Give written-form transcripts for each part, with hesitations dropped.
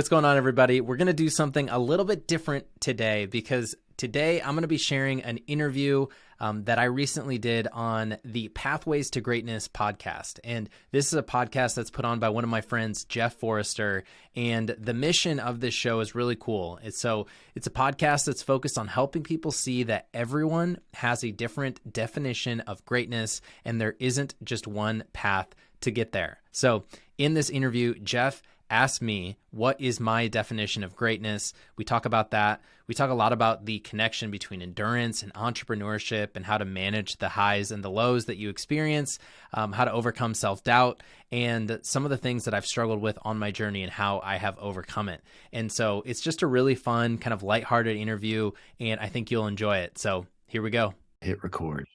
What's going on, everybody? We're going to do something a little bit different today because today I'm going to be sharing an interview that I recently did on the Pathways to Greatness podcast. And this is a podcast that's put on by one of my friends, Jeff Forrester. And the mission of this show is really cool. It's a podcast that's focused on helping people see that everyone has a different definition of greatness, and there isn't just one path to get there. So in this interview, Jeff asked me, what is my definition of greatness? We talk about that. We talk a lot about the connection between endurance and entrepreneurship and how to manage the highs and the lows that you experience, how to overcome self-doubt, and some of the things that I've struggled with on my journey and how I have overcome it. And so it's just a really fun, kind of lighthearted interview, and I think you'll enjoy it. So here we go. Hit record.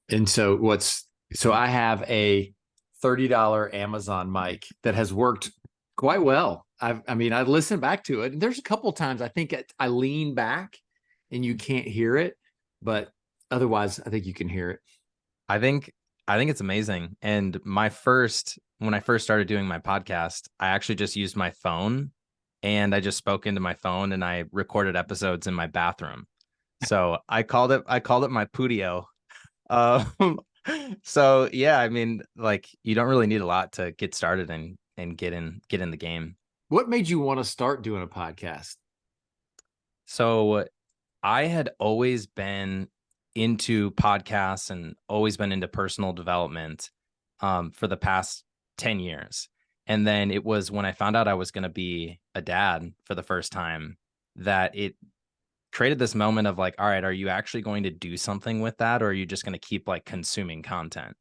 And so I have a $30 Amazon mic that has worked quite well. I listened back to it, and there's a couple of times I think I lean back and you can't hear it, but otherwise I think you can hear it. I think it's amazing. And when I first started doing my podcast, I actually just used my phone, and I just spoke into my phone, and I recorded episodes in my bathroom. So I called it my Pudio. So yeah, you don't really need a lot to get started and get in the game. What made you want to start doing a podcast? So I had always been into podcasts and always been into personal development for the past 10 years. And then it was when I found out I was going to be a dad for the first time that it created this moment of like, all right, are you actually going to do something with that, or are you just going to keep like consuming content?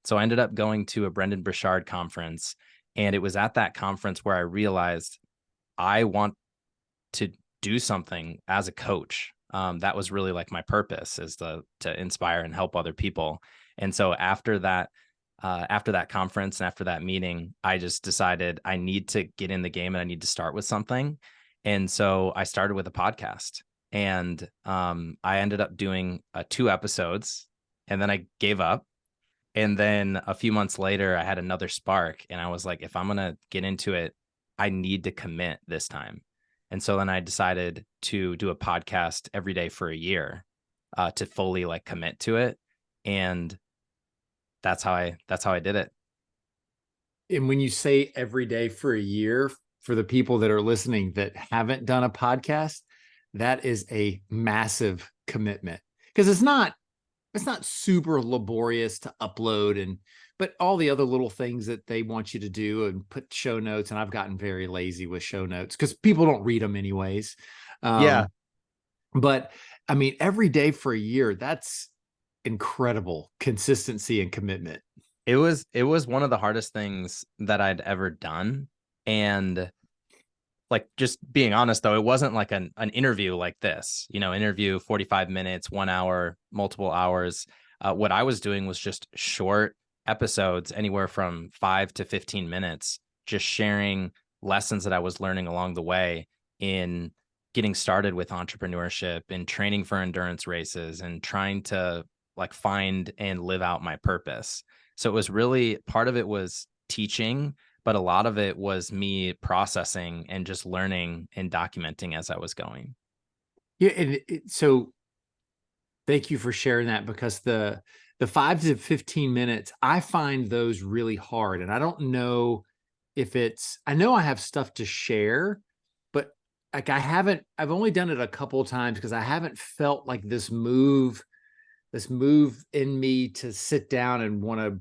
So I ended up going to a Brendan Burchard conference, and it was at that conference where I realized I want to do something as a coach. That was really like my purpose, is to inspire and help other people. And so after that conference and after that meeting, I just decided I need to get in the game and I need to start with something. And so I started with a podcast. And I ended up doing 2 episodes, and then I gave up. And then a few months later, I had another spark, and I was like, if I'm going to get into it, I need to commit this time. And so then I decided to do a podcast every day for a year to fully like commit to it. And that's how I did it. And when you say every day for a year, for the people that are listening that haven't done a podcast, that is a massive commitment, because it's not super laborious to upload, but all the other little things that they want you to do and put show notes. And I've gotten very lazy with show notes because people don't read them anyways. Yeah. But I mean, every day for a year, that's incredible consistency and commitment. It was one of the hardest things that I'd ever done. And like, just being honest though, it wasn't like an interview like this, interview 45 minutes, 1 hour, multiple hours. What I was doing was just short episodes, anywhere from 5 to 15 minutes, just sharing lessons that I was learning along the way in getting started with entrepreneurship and training for endurance races and trying to like find and live out my purpose. So it was really, part of it was teaching, but a lot of it was me processing and just learning and documenting as I was going. Yeah. And so thank you for sharing that, because the 5 to 15 minutes, I find those really hard. And I don't know if I know I have stuff to share, but like I've only done it a couple of times because I haven't felt like this move in me to sit down and want to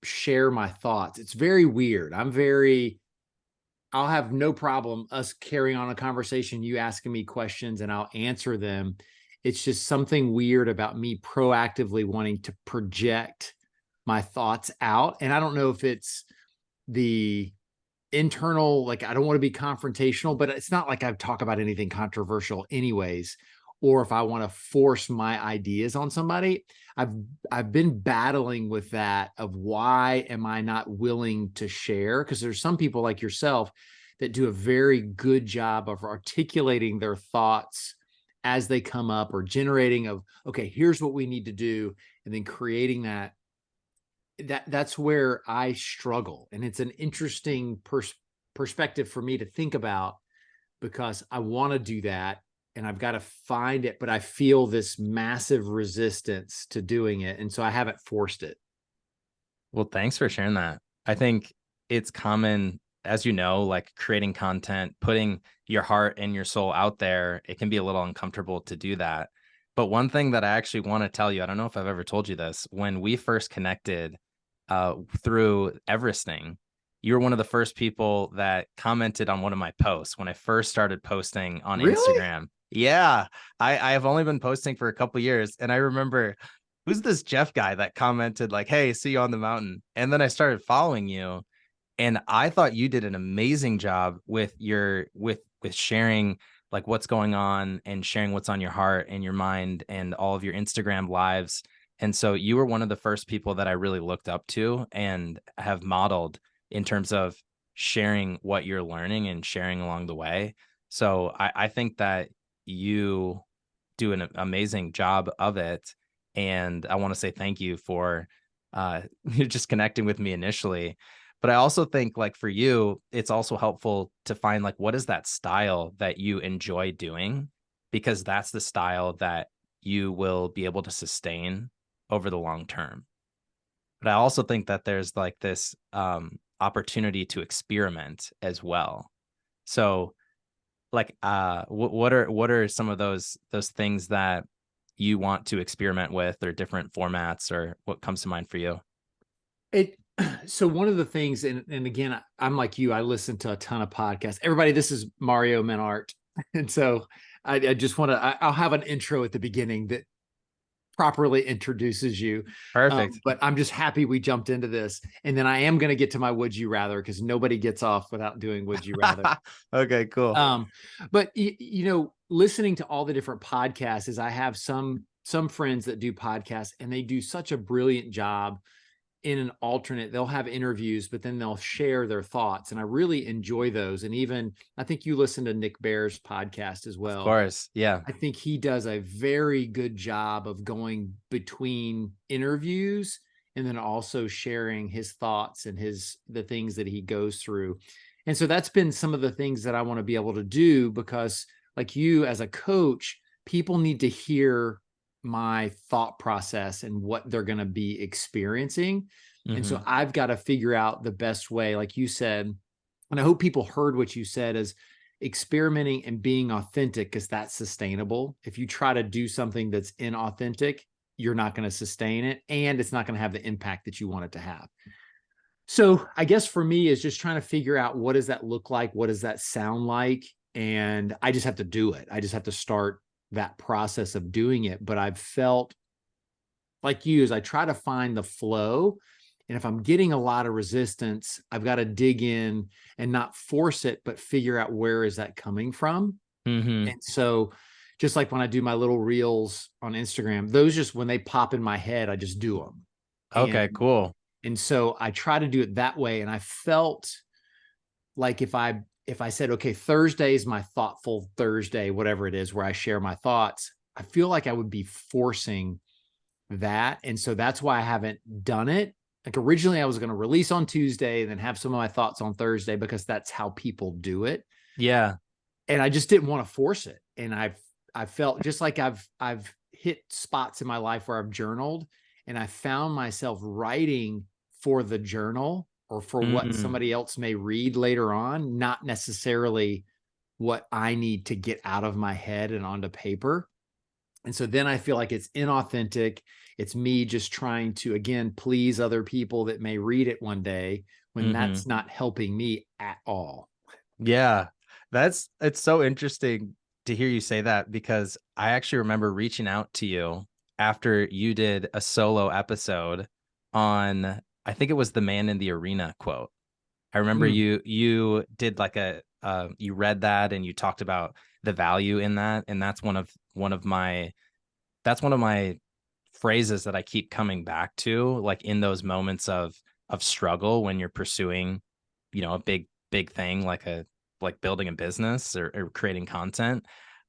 share my thoughts. It's very weird. I'll have no problem us carrying on a conversation, you asking me questions, and I'll answer them. It's just something weird about me proactively wanting to project my thoughts out. And I don't know if it's the internal, like I don't want to be confrontational, but it's not like I talk about anything controversial anyways, or if I want to force my ideas on somebody. I've been battling with that, of why am I not willing to share? Because there's some people like yourself that do a very good job of articulating their thoughts as they come up, or generating of, okay, here's what we need to do, and then creating that. That's where I struggle. And it's an interesting perspective for me to think about because I want to do that and I've got to find it, but I feel this massive resistance to doing it. And so I haven't forced it. Well, thanks for sharing that. I think it's common, as you know, like creating content, putting your heart and your soul out there. It can be a little uncomfortable to do that. But one thing that I actually want to tell you, I don't know if I've ever told you this, when we first connected through Everesting, you were one of the first people that commented on one of my posts when I first started posting on Really? Instagram. Yeah, I have only been posting for a couple years, and I remember who's this Jeff guy that commented like, "Hey, see you on the mountain." And then I started following you, and I thought you did an amazing job with your with sharing like what's going on and sharing what's on your heart and your mind and all of your Instagram lives. And so you were one of the first people that I really looked up to and have modeled in terms of sharing what you're learning and sharing along the way. So I think that you do an amazing job of it. And I want to say thank you for just connecting with me initially. But I also think like for you, it's also helpful to find like what is that style that you enjoy doing? Because that's the style that you will be able to sustain over the long term. But I also think that there's like this opportunity to experiment as well. So like what are some of those things that you want to experiment with or different formats or what comes to mind for you? It so one of the things, and again, I'm like you, I listen to a ton of podcasts. Everybody, this is Mario Menart. And so I just want to, I'll have an intro at the beginning that properly introduces you. Perfect. But I'm just happy we jumped into this. And then I am going to get to my would you rather because nobody gets off without doing would you rather. Okay, cool. Um, but listening to all the different podcasts is I have some friends that do podcasts and they do such a brilliant job in an alternate. They'll have interviews, but then they'll share their thoughts. And I really enjoy those. And even I think you listen to Nick Bear's podcast as Of well. course. Yeah. I think he does a very good job of going between interviews and then also sharing his thoughts and the things that he goes through. And so that's been some of the things that I want to be able to do because like you as a coach, people need to hear my thought process and what they're going to be experiencing. And so Hmm. I've got to figure out the best way, like you said, and I hope people heard what you said is experimenting and being authentic because that's sustainable. If you try to do something that's inauthentic, you're not going to sustain it and it's not going to have the impact that you want it to have. So I guess for me is just trying to figure out what does that look like? What does that sound like? And I just have to do it. I just have to start that process of doing it. But I've felt like you is I try to find the flow. And if I'm getting a lot of resistance, I've got to dig in and not force it, but figure out where is that coming from. Hmm. And so just like when I do my little reels on Instagram, those just when they pop in my head, I just do them. Okay, And cool. and so I try to do it that way. And I felt like if I said, okay, Thursday is my thoughtful Thursday, whatever it is, where I share my thoughts, I feel like I would be forcing that. And so that's why I haven't done it. Like originally I was going to release on Tuesday and then have some of my thoughts on Thursday because that's how people do it. Yeah. And I just didn't want to force it. And I felt just like I've hit spots in my life where I've journaled and I found myself writing for the journal or for what Mm. somebody else may read later on, not necessarily what I need to get out of my head and onto paper. And so then I feel like it's inauthentic. It's me just trying to, again, please other people that may read it one day when Hmm. that's not helping me at all. Yeah. It's so interesting to hear you say that because I actually remember reaching out to you after you did a solo episode on, I think it was the man in the arena quote. I remember Mm. you did like you read that and you talked about the value in that, and that's one of my phrases that I keep coming back to, like in those moments of struggle when you're pursuing, a big thing like building a business or creating content.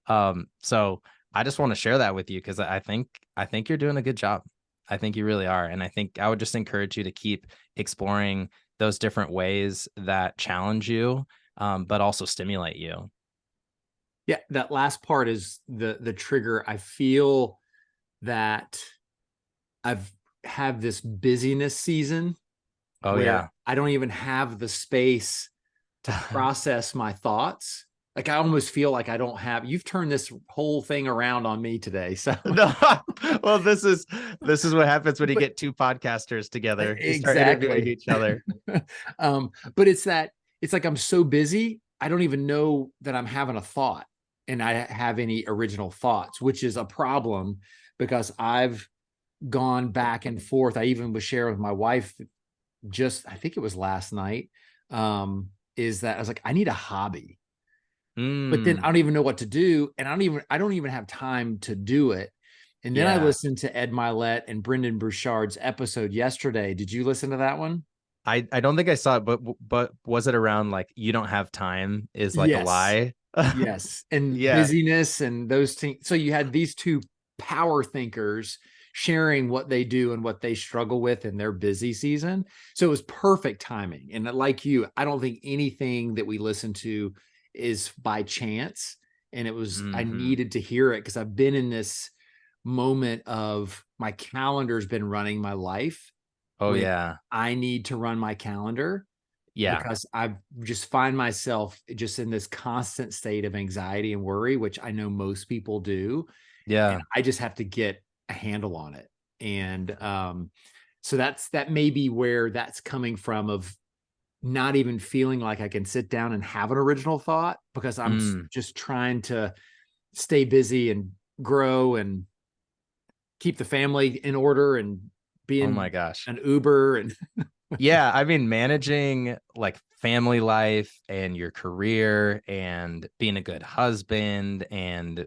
So I just want to share that with you because I think you're doing a good job. I think you really are, and I think I would just encourage you to keep exploring those different ways that challenge you. but also stimulate you. Yeah, that last part is the trigger. I feel that I've have this busyness season Oh where yeah. I don't even have the space to process my thoughts. Like I almost feel like I don't have, you've turned this whole thing around on me today. So No, well, this is what happens when you but get two podcasters together. You start interviewing exactly. each other. But it's like I'm so busy, I don't even know that I'm having a thought and I have any original thoughts, which is a problem because I've gone back and forth. I even was sharing with my wife just, I think it was last night, is that I was like, I need a hobby, but then I Mm, don't even know what to do. And I don't even have time to do it. And then I yeah. listened to Ed Milet and Brendan Burchard's episode yesterday. Did you listen to that one? I don't think I saw it, but was it around like you don't have time is like a Yes. lie? Yes. And Yeah. busyness and those things. So you had these two power thinkers sharing what they do and what they struggle with in their busy season. So it was perfect timing. And like you, I don't think anything that we listen to is by chance. And it was, I Hmm. needed to hear it because I've been in this moment of my calendar's been running my life Oh when yeah. I need to run my calendar Yeah. because I just find myself just in this constant state of anxiety and worry, which I know most people do. And Yeah. I just have to get a handle on it. And so that may be where that's coming from of not even feeling like I can sit down and have an original thought because I'm Mm. just trying to stay busy and grow and keep the family in order and Oh my being gosh. an Uber and Yeah, I mean, managing like family life and your career and being a good husband and,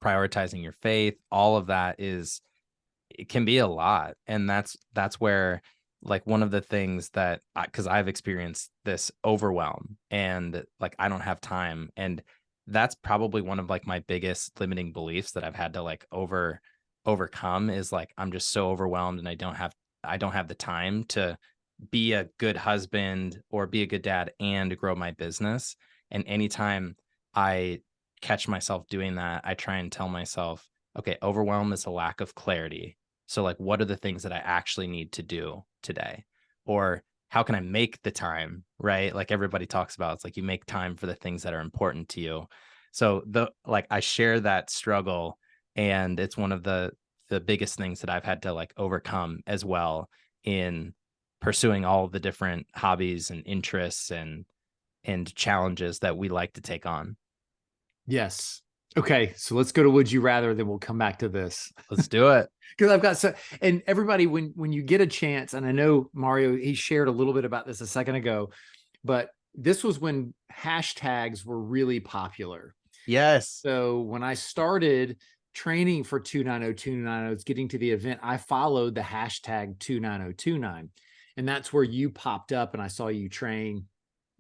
prioritizing your faith, all of that is it can be a lot. And that's where like one of the things that because I've experienced this overwhelm and like I don't have time. And that's probably one of like my biggest limiting beliefs that I've had to like overcome is like I'm just so overwhelmed and I don't have the time to be a good husband or be a good dad and grow my business. And anytime I catch myself doing that, I try and tell myself, okay, overwhelm is a lack of clarity. So, like, what are the things that I actually need to do today? Or how can I make the time, right? Like everybody talks about, it's like you make time for the things that are important to you. So I share that struggle and it's one of the biggest things that I've had to like overcome as well in pursuing all the different hobbies and interests and challenges that we like to take on. yes. Okay, so let's go to would you rather, then we'll come back to this. Let's do it. Because I've got so and everybody when you get a chance, and I know Mario, he shared a little bit about this a second ago, but this was when hashtags were really popular. Yes. So when I started training for 290 getting to the event, I followed the hashtag 29029. And that's where you popped up and I saw you train.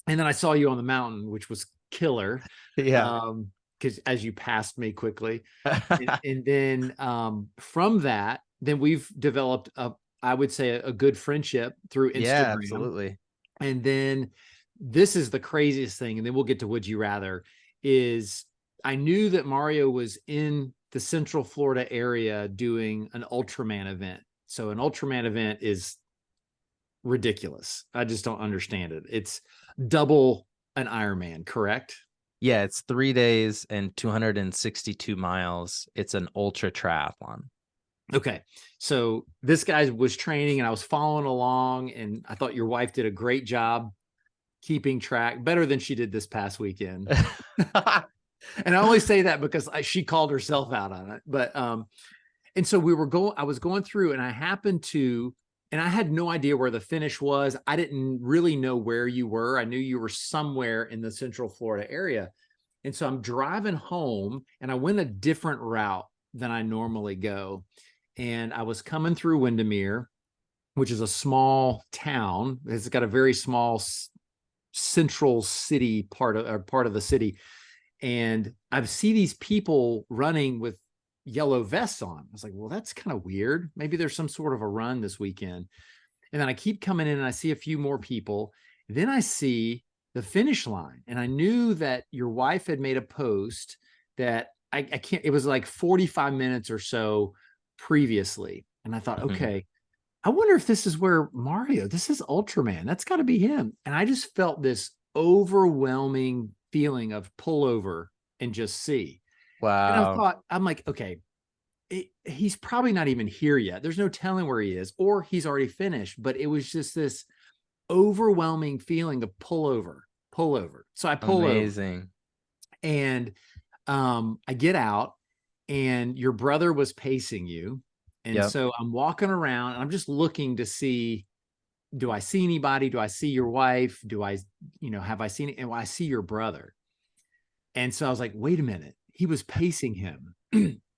And then I saw you on the mountain, which was killer. Yeah. Because as you passed me quickly. And then from that, then we've developed I would say a good friendship through Yeah, Instagram. absolutely. And then this is the craziest thing, and then we'll get to would you rather, is I knew that Mario was in the Central Florida area doing an Ultraman event. So an Ultraman event is ridiculous. I just don't understand it. It's double an Ironman, correct? Yeah, it's 3 days and 262 miles. It's an ultra triathlon. Okay. So this guy was training and I was following along, and I thought your wife did a great job keeping track, better than she did this past weekend. And I only say that because she called herself out on it. But and so I was going through and I happened to, and I had no idea where the finish was. I didn't really know where you were. I knew you were somewhere in the Central Florida area. And so I'm driving home and I went a different route than I normally go. And I was coming through Windermere, which is a small town. It's got a very small central city part of the city. And I see these people running with yellow vests on. I was like, well, that's kind of weird. Maybe there's some sort of a run this weekend. And then I keep coming in and I see a few more people. Then I see the finish line. And I knew that your wife had made a post that I can't, it was like 45 minutes or so previously. And I thought, Mhm. okay, I wonder if this is where Mario, this is Ultraman. That's got to be him. And I just felt this overwhelming feeling of pull over and just see. And I Wow. thought, I'm like, okay, he's probably not even here yet. There's no telling where he is, or he's already finished. But it was just this overwhelming feeling of pull over, pull over. So I pull over Amazing. and I get out, and your brother was pacing you. And Yep. so I'm walking around and I'm just looking to see, do I see anybody? Do I see your wife? Do I, have I seen it? And I see your brother. And so I was like, wait a minute. He was pacing him.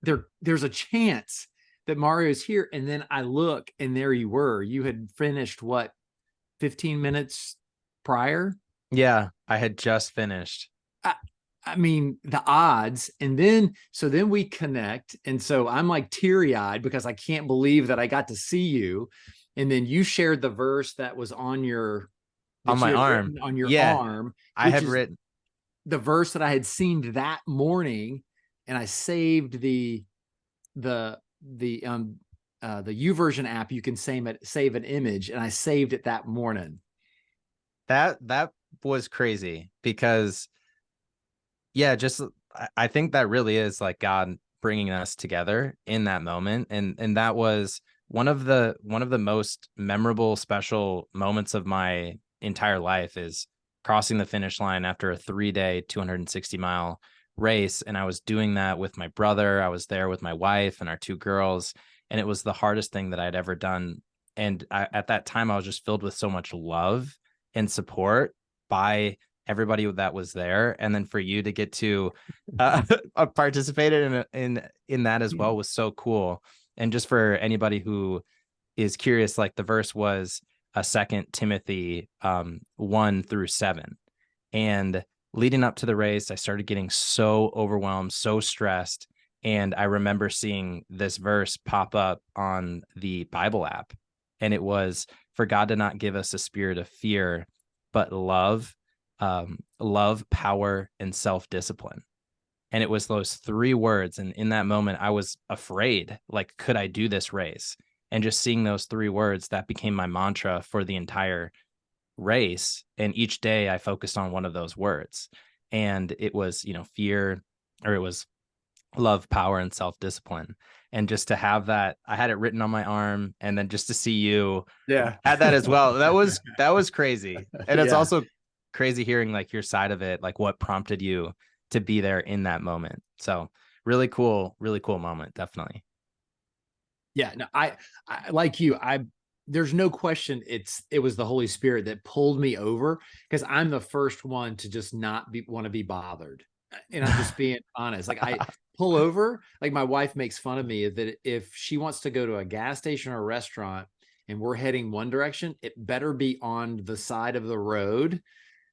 There's a chance that Mario's here. And then I look, and there you were. You had finished what, 15 minutes prior? Yeah, I had just finished. I, I mean, the odds. And then we connect. And so I'm like teary eyed because I can't believe that I got to see you. And then you shared the verse that was On that you my had arm. written on your Yeah, arm, I which had is written. the verse that I had seen that morning. And I saved the, the YouVersion app. You can save an image. And I saved it that morning. That was crazy because yeah, just I think that really is like God bringing us together in that moment, and that was one of the most memorable, special moments of my entire life is crossing the finish line after a 3-day, 260-mile race, and I was doing that with my brother. I was there with my wife and our two girls, and it was the hardest thing that I'd ever done. And at that time, I was just filled with so much love and support by everybody that was there, and then for you to get to uh, participate in that as well was so cool. And just for anybody who is curious, like the verse was a Second Timothy 1-7, and leading up to the race, I started getting so overwhelmed, so stressed, and I remember seeing this verse pop up on the Bible app, and it was, "For God did not give us a spirit of fear, but love, power, and self-discipline." And it was those three words. And in that moment, I was afraid, like, could I do this race? And just seeing those three words, that became my mantra for the entire race. And each day I focused on one of those words. And it was, fear, or it was love, power, and self-discipline. And just to have that, I had it written on my arm, and then just to see you Yeah. had that as well. That was crazy. And it's Yeah. also crazy hearing like your side of it, like what prompted you to be there in that moment. So really cool moment, definitely. Yeah. No, I like you. There's no question it was the Holy Spirit that pulled me over, because I'm the first one to just not want to be bothered. And I'm just being honest. Like, I pull over, like my wife makes fun of me that if she wants to go to a gas station or a restaurant and we're heading one direction, it better be on the side of the road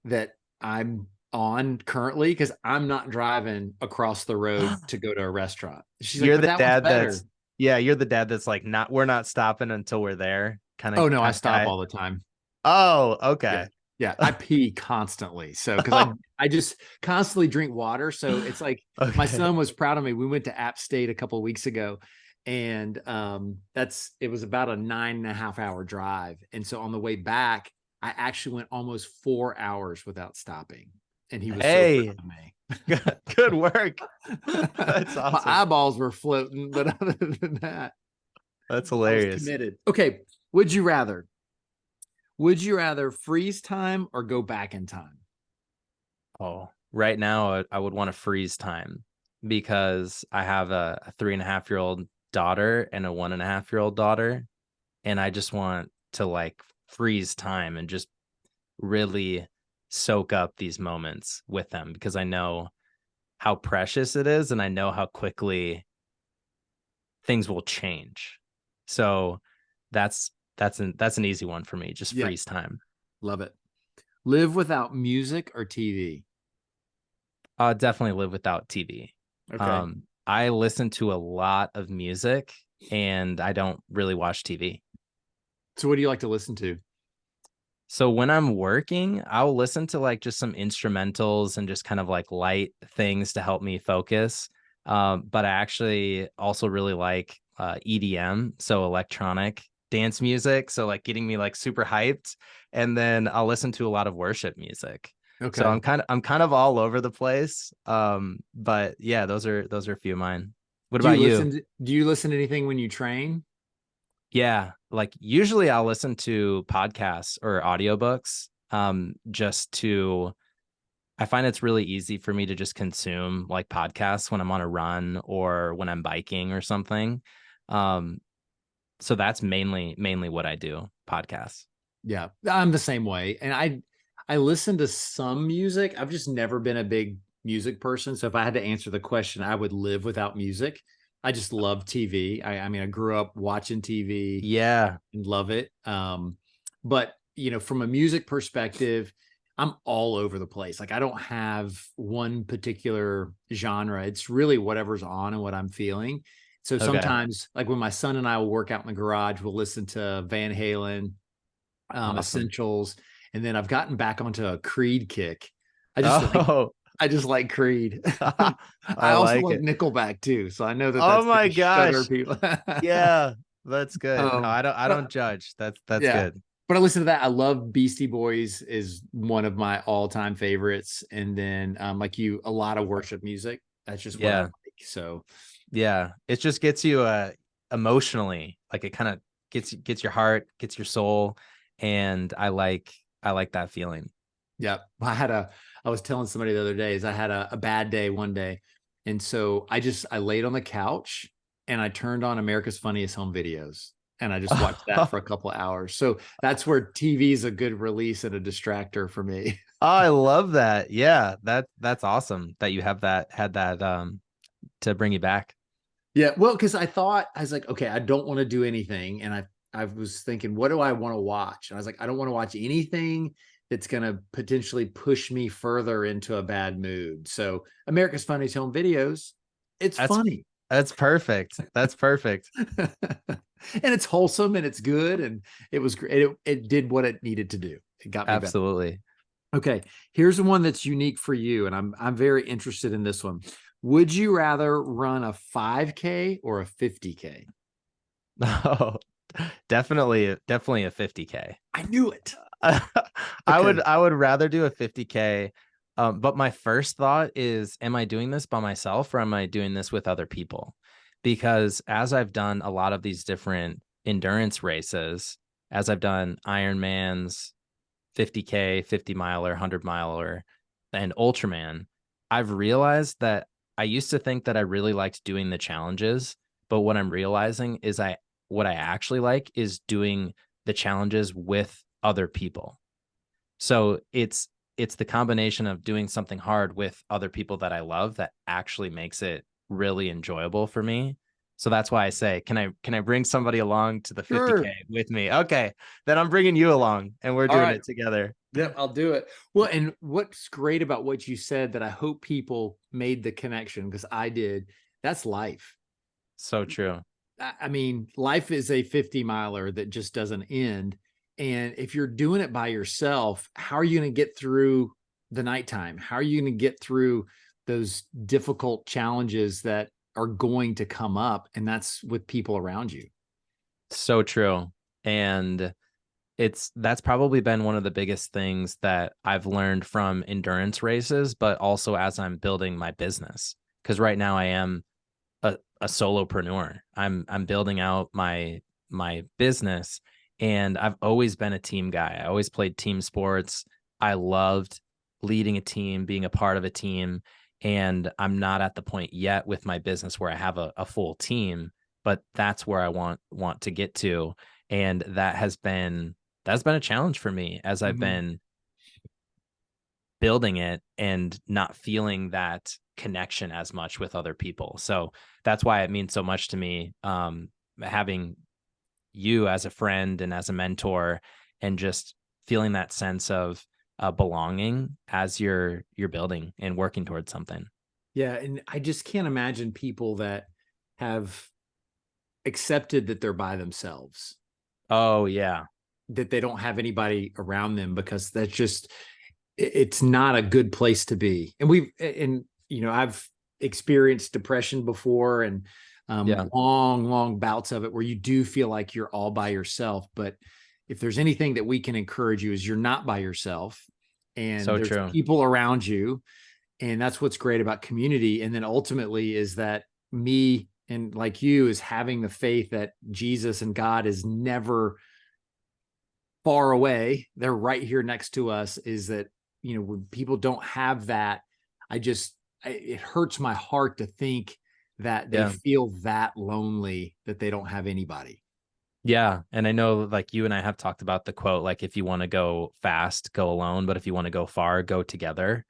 that I'm on currently, because I'm not driving across the road to go to a restaurant. She's like, You're but the that one's dad better. that's Yeah, you're the dad that's like, not we're not stopping until we're there kind of Oh no, I kind of stop guy. all the time. Oh, Yeah. okay. Yeah. I pee constantly. So, because I Oh, I just constantly drink water. So it's like, my okay. son was proud of me. We went to App State a couple of weeks ago, and it was about a 9.5 hour drive. And so on the way back, I actually went almost 4 hours without stopping. And he was so proud Hey, of me. good work. That's My awesome. eyeballs were floating, but other than that, That's I was hilarious. committed. Okay. Would you rather? Would you rather freeze time or go back in time? Oh, right now I would want to freeze time because I have a 3.5-year-old daughter and a 1.5-year-old daughter, and I just want to like freeze time and just really soak up these moments with them because I know how precious it is, and I know how quickly things will change. So that's an easy one for me. Just Yeah, freeze time. love it. Live without music or TV? Definitely live without TV. Okay. I listen to a lot of music, and I don't really watch TV. So what do you like to listen to? So when I'm working, I'll listen to like just some instrumentals and just kind of like light things to help me focus. But I actually also really like EDM, so electronic dance music. So like getting me like super hyped. And then I'll listen to a lot of worship music. So Okay. I'm kind of all over the place. But yeah, those are a few of mine. What about you? Do you listen to anything when you train? Yeah, like usually I'll listen to podcasts or audiobooks just to I find it's really easy for me to just consume like podcasts when I'm on a run or when I'm biking or something. Um so that's mainly what I do, podcasts. Yeah, I'm the same way. And I listen to some music. I've just never been a big music person. So if I had to answer the question, I would live without music. I just love TV. I mean, I grew up watching TV Yeah. and love it. But you know, from a music perspective, I'm all over the place. Like I don't have one particular genre. It's really whatever's on and what I'm feeling. So Okay. sometimes, like when my son and I will work out in the garage, we'll listen to Van Halen, Awesome. Essentials, and then I've gotten back onto a Creed kick. I just like Oh, I just like Creed. I I also like like it. Nickelback too, so I know that Oh that's my gonna shudder gosh. people. Yeah, that's good. No, I don't But judge. That's yeah, good. but I listen to that. I love Beastie Boys is one of my all-time favorites, and then like you, a lot of worship music. That's just what I Yeah. like. So Yeah, it just gets you emotionally, like it kind of gets your heart, gets your soul, and I like that feeling. yeah, I was telling somebody the other day is I had a bad day one day. And so I laid on the couch and I turned on America's Funniest Home Videos and I just watched that for a couple of hours. So that's where TV is a good release and a distractor for me. Oh, I love that. Yeah, that's awesome that you have that had that to bring you back. Yeah, well, because I was like, okay, I don't want to do anything. And I was thinking, what do I want to watch? And I was like, I don't want to watch anything that's gonna potentially push me further into a bad mood. So America's Funniest Home Videos, it's That's funny. that's perfect. That's perfect. And it's wholesome and it's good and it was great. It did what it needed to do. It got me better. Absolutely. Okay, here's one that's unique for you, and I'm very interested in this one. Would you rather run a 5K or a 50K? Oh, definitely a 50K. I knew it. I Okay. I would rather do a 50K. But my first thought is, am I doing this by myself or am I doing this with other people? Because as I've done a lot of these different endurance races, as I've done Ironmans, 50K, 50 miler, 100 miler, and Ultraman, I've realized that I used to think that I really liked doing the challenges, but what I'm realizing is what I actually like is doing the challenges with other people. So it's the combination of doing something hard with other people that I love that actually makes it really enjoyable for me. So that's why I say, can I bring somebody along to the 50K Sure. with me? Okay, then I'm bringing you along and we're All doing right. it together. Yep, I'll do it. Well, and what's great about what you said that I hope people made the connection because I did. That's life. So true. I mean, life is a 50 miler that just doesn't end. And if you're doing it by yourself, how are you going to get through the nighttime? How are you going to get through those difficult challenges that are going to come up? And that's with people around you. So true. And that's probably been one of the biggest things that I've learned from endurance races, but also as I'm building my business. Because right now I am a solopreneur. I'm building out my business and I've always been a team guy. I always played team sports. I loved leading a team, being a part of a team. And I'm not at the point yet with my business where I have a full team, but that's where I want to get to. And that's been a challenge for me as I've Mhm. been building it and not feeling that connection as much with other people. So that's why it means so much to me, having you as a friend and as a mentor, and just feeling that sense of belonging as you're building and working towards something. Yeah. And I just can't imagine people that have accepted that they're by themselves. Oh yeah, that they don't have anybody around them, because that's just, it's not a good place to be. And I've experienced depression before, and Yeah. long bouts of it where you do feel like you're all by yourself. But if there's anything that we can encourage you, is you're not by yourself, and So there's true. people around you. And that's what's great about community. And then ultimately is that me and like you is having the faith that Jesus and God is never far away. They're right here next to us. Is that, when people don't have that, it hurts my heart to think that they Yeah. feel that lonely, that they don't have anybody. Yeah. And I know like you and I have talked about the quote, like if you want to go fast, go alone, but if you want to go far, go together.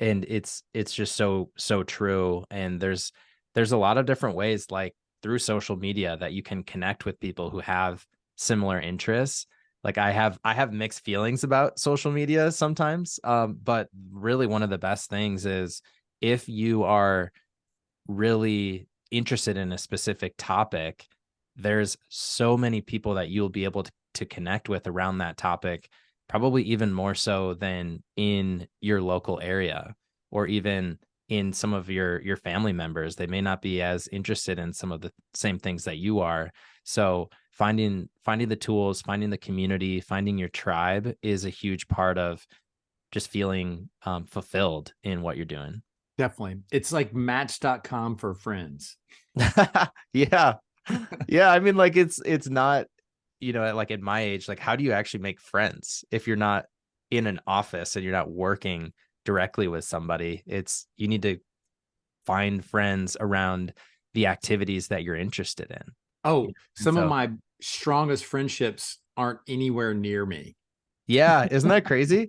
And it's just so true. And there's a lot of different ways, like through social media, that you can connect with people who have similar interests. Like I have mixed feelings about social media sometimes. But really one of the best things is if you are really interested in a specific topic, there's so many people that you'll be able to connect with around that topic, probably even more so than in your local area, or even in some of your family members. They may not be as interested in some of the same things that you are. So finding the tools, finding the community, finding your tribe is a huge part of just feeling fulfilled in what you're doing. Definitely. It's like match.com for friends. Yeah. Yeah, I mean, like it's not, like at my age, like how do you actually make friends if you're not in an office and you're not working directly with somebody? It's you need to find friends around the activities that you're interested in. Oh, And some of so, my strongest friendships aren't anywhere near me. yeah, isn't that crazy?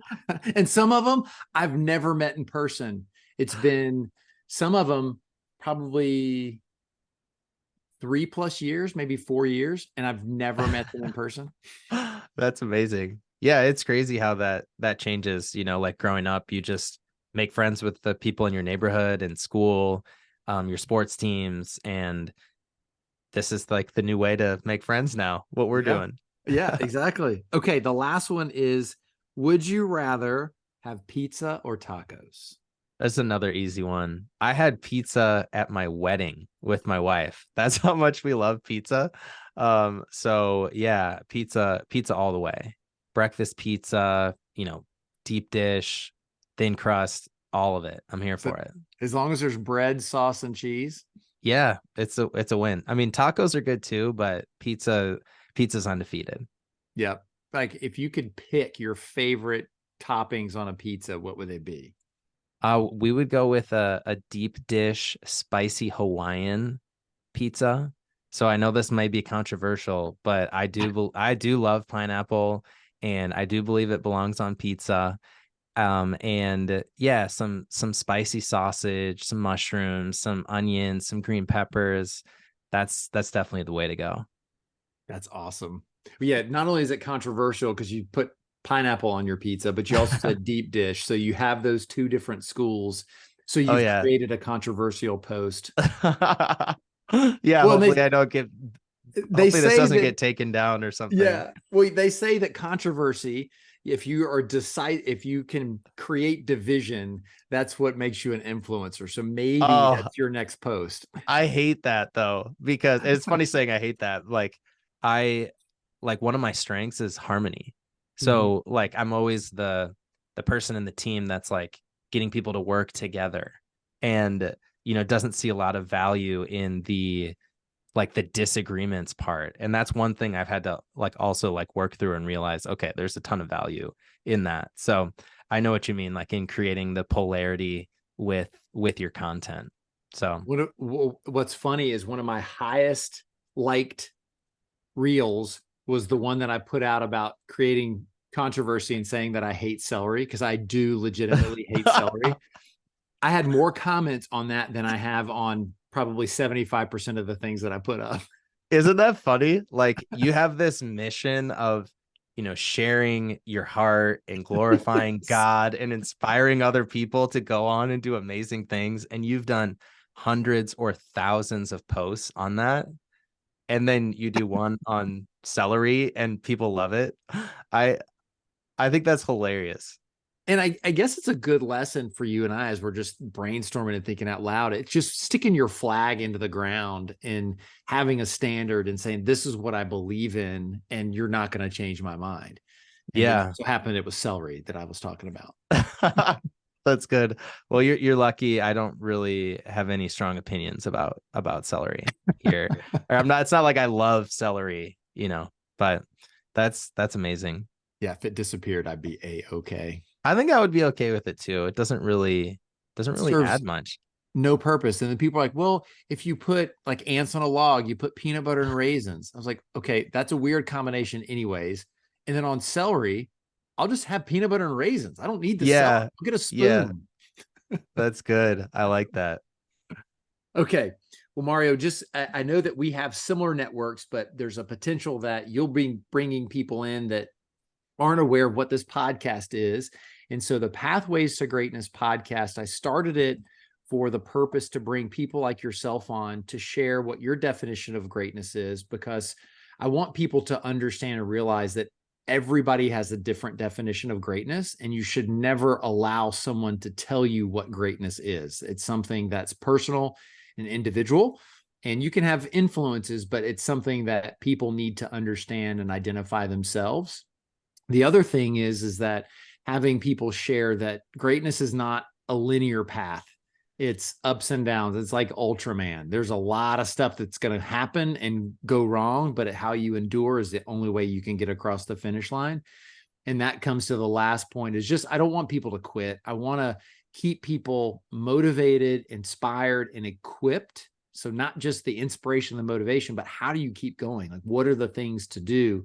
And some of them I've never met in person. It's been some of them probably 3+ years, maybe 4 years, and I've never met them in person. That's amazing. Yeah, it's crazy how that changes, like growing up, you just make friends with the people in your neighborhood and school, your sports teams, and this is like the new way to make friends now, what we're Yeah. doing. Yeah, exactly. Okay, the last one is, would you rather have pizza or tacos? That's another easy one. I had pizza at my wedding with my wife. That's how much we love pizza. So yeah, pizza all the way. Breakfast pizza, deep dish, thin crust, all of it. I'm here So for it. as long as there's bread, sauce, and cheese. Yeah, it's a win. I mean, tacos are good too, but pizza's undefeated. Yeah. Like if you could pick your favorite toppings on a pizza, what would they be? We would go with a deep dish spicy Hawaiian pizza. So I know this might be controversial, but I do love pineapple, and I do believe it belongs on pizza. And yeah, some spicy sausage, some mushrooms, some onions, some green peppers. That's definitely the way to go. That's awesome. But yeah, not only is it controversial because you put pineapple on your pizza, but you also said deep dish. So you have those two different schools. So Oh you've yeah. created a controversial post. Yeah, Well, hopefully I don't get they hopefully this say doesn't that, get taken down or something. yeah. Well, they say that controversy, if you can create division, that's what makes you an influencer. So maybe Oh, that's your next post. I hate that though, because it's funny saying I hate that. I like one of my strengths is harmony. Mhm. So like I'm always the person in the team that's like getting people to work together, and doesn't see a lot of value in the disagreements part. And that's one thing I've had to like also like work through and realize, okay, there's a ton of value in that. So I know what you mean, like in creating the polarity with your content. So What's funny is one of my highest liked reels was the one that I put out about creating controversy and saying that I hate celery, because I do legitimately hate celery. I had more comments on that than I have on probably 75% of the things that I put up. isn't that funny? Like you have this mission of, sharing your heart and glorifying Yes. God and inspiring other people to go on and do amazing things. And you've done hundreds or thousands of posts on that. And then you do one on celery and people love it. I I think that's hilarious. And I guess it's a good lesson for you and I as we're just brainstorming and thinking out loud. It's just sticking your flag into the ground and having a standard and saying, this is what I believe in, and you're not going to change my mind. And it Yeah. so happened it was celery that I was talking about. That's good. Well, you're lucky. I don't really have any strong opinions about celery here. Or I'm not. It's not like I love celery, but that's amazing. Yeah, if it disappeared, I'd be a-okay. I think I would be okay with it too. It doesn't It really serves add much. no purpose. And then people are like, well, if you put like ants on a log, you put peanut butter and raisins. I was like, okay, that's a weird combination, anyways. And then on celery, I'll just have peanut butter and raisins. I don't need the celery. Yeah, I'll get a yeah, spoon. that's good. I like that. Okay. Well, Mario, just I know that we have similar networks, but there's a potential that you'll be bringing people in that aren't aware of what this podcast is. And so the Pathways to Greatness podcast, I started it for the purpose to bring people like yourself on to share what your definition of greatness is, because I want people to understand and realize that everybody has a different definition of greatness, and you should never allow someone to tell you what greatness is. It's something that's personal and individual, and you can have influences, but it's something that people need to understand and identify themselves. The other thing is that having people share that greatness is not a linear path. It's ups and downs. It's like Ultraman. There's a lot of stuff that's going to happen and go wrong, but how you endure is the only way you can get across the finish line. And that comes to the last point, is just, I don't want people to quit. I want to keep people motivated, inspired, and equipped. So not just the inspiration, the motivation, but how do you keep going? Like, what are the things to do?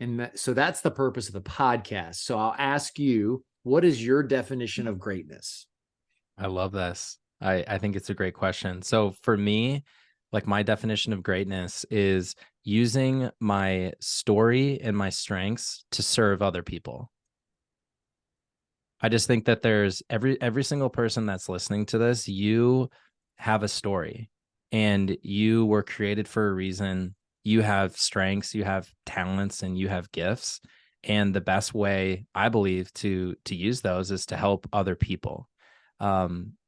And so that's the purpose of the podcast. So I'll ask you, what is your definition of greatness? I love this. I think it's a great question. So for me, like my definition of greatness is using my story and my strengths to serve other people. I just think that there's every single person that's listening to this, you have a story and you were created for a reason. You have strengths, you have talents, and you have gifts. And the best way, I believe, to use those is to help other people.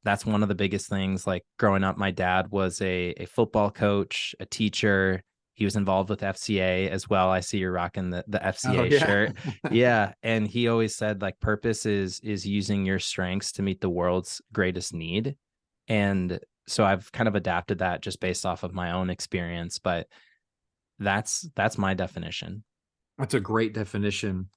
That's one of the biggest things. Like growing up, my dad was a football coach, a teacher. He was involved with FCA as well. I see you're rocking the Oh, FCA yeah. shirt. Yeah. And he always said like purpose is using your strengths to meet the world's greatest need. And so I've kind of adapted that just based off of my own experience. But that's my definition. That's a great definition.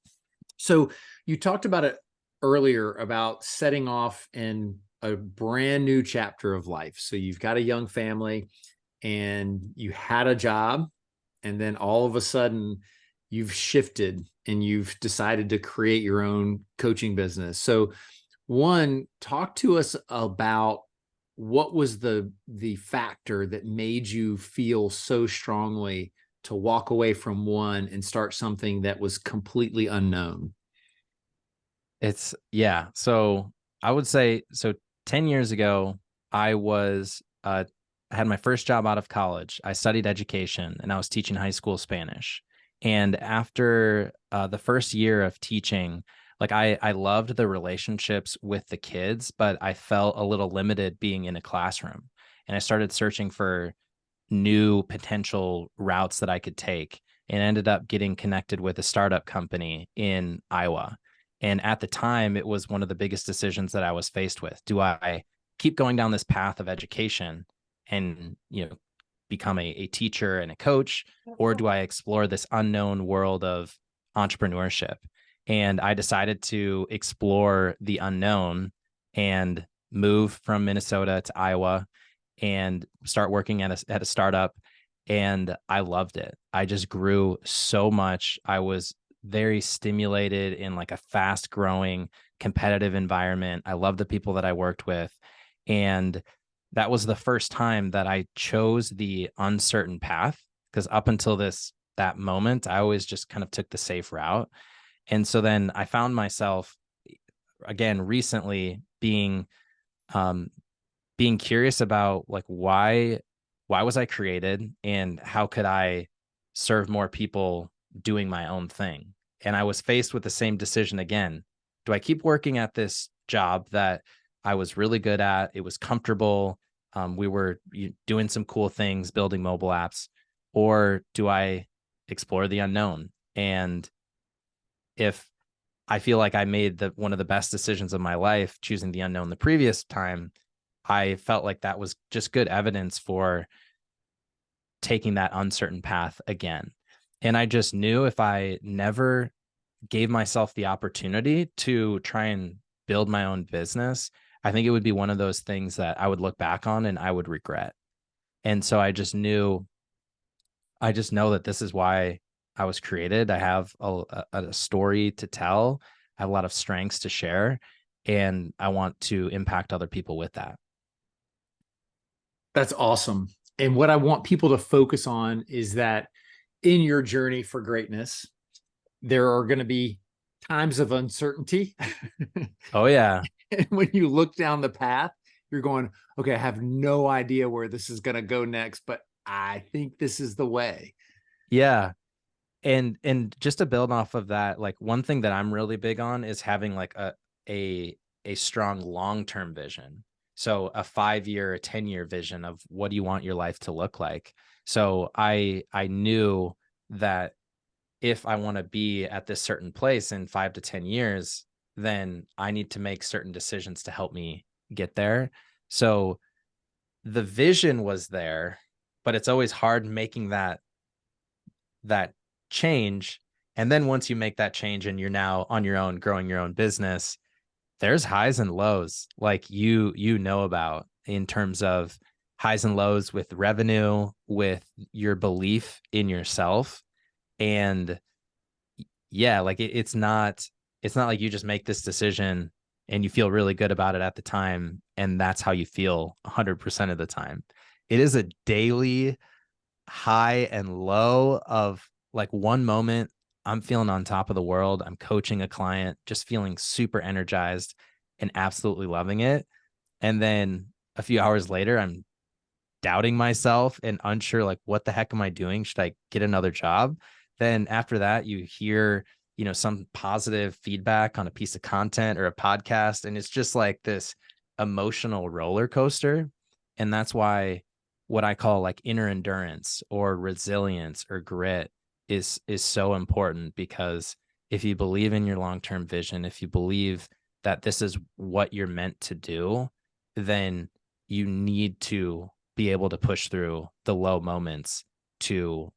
So you talked about it earlier about setting off in a brand new chapter of life. So you've got a young family and you had a job, and then all of a sudden you've shifted and you've decided to create your own coaching business. So one, talk to us about what was the factor that made you feel so strongly to walk away from one and start something that was completely unknown. It's yeah. So I would say 10 years ago, I had my first job out of college. I studied education and I was teaching high school Spanish. And after the first year of teaching, like I loved the relationships with the kids, but I felt a little limited being in a classroom. And I started searching for new potential routes that I could take and ended up getting connected with a startup company in Iowa. And at the time, it was one of the biggest decisions that I was faced with. Do I keep going down this path of education and, become a teacher and a coach, or do I explore this unknown world of entrepreneurship? And I decided to explore the unknown and move from Minnesota to Iowa and start working at a startup. And I loved it. I just grew so much. I was very stimulated in like a fast growing competitive environment. I love the people that I worked with. And that was the first time that I chose the uncertain path, because up until that moment, I always just kind of took the safe route. And so then I found myself again recently um, being curious about like why was I created and how could I serve more people doing my own thing. And I was faced with the same decision again. Do I keep working at this job that I was really good at? It was comfortable. We were doing some cool things, building mobile apps, or do I explore the unknown? And if I feel like I made one of the best decisions of my life, choosing the unknown the previous time, I felt like that was just good evidence for taking that uncertain path again. And I just knew if I never gave myself the opportunity to try and build my own business, I think it would be one of those things that I would look back on and I would regret. And so I just know that this is why I was created. I have a story to tell. I have a lot of strengths to share, and I want to impact other people with that. That's awesome. And what I want people to focus on is that in your journey for greatness, there are going to be times of uncertainty. Oh yeah. And when you look down the path, you're going, okay, I have no idea where this is going to go next, but I think this is the way. Yeah. And just to build off of that, like one thing that I'm really big on is having like a strong long-term vision. So a 5-year, a 10-year vision of what do you want your life to look like. So I knew that if I want to be at this certain place in 5 to 10 years, then I need to make certain decisions to help me get there. So the vision was there, but it's always hard making that change. And then once you make that change and you're now on your own, growing your own business, there's highs and lows like you know about in terms of highs and lows with revenue, with your belief in yourself. And yeah, like it's not like you just make this decision and you feel really good about it at the time and that's how you feel 100% of the time. It is a daily high and low of like one moment I'm feeling on top of the world. I'm coaching a client, just feeling super energized and absolutely loving it. And then a few hours later, I'm doubting myself and unsure, like, what the heck am I doing? Should I get another job? Then after that, you hear, some positive feedback on a piece of content or a podcast. And it's just like this emotional roller coaster. And that's why what I call like inner endurance or resilience or grit is so important, because if you believe in your long-term vision, if you believe that this is what you're meant to do, then you need to be able to push through the low moments to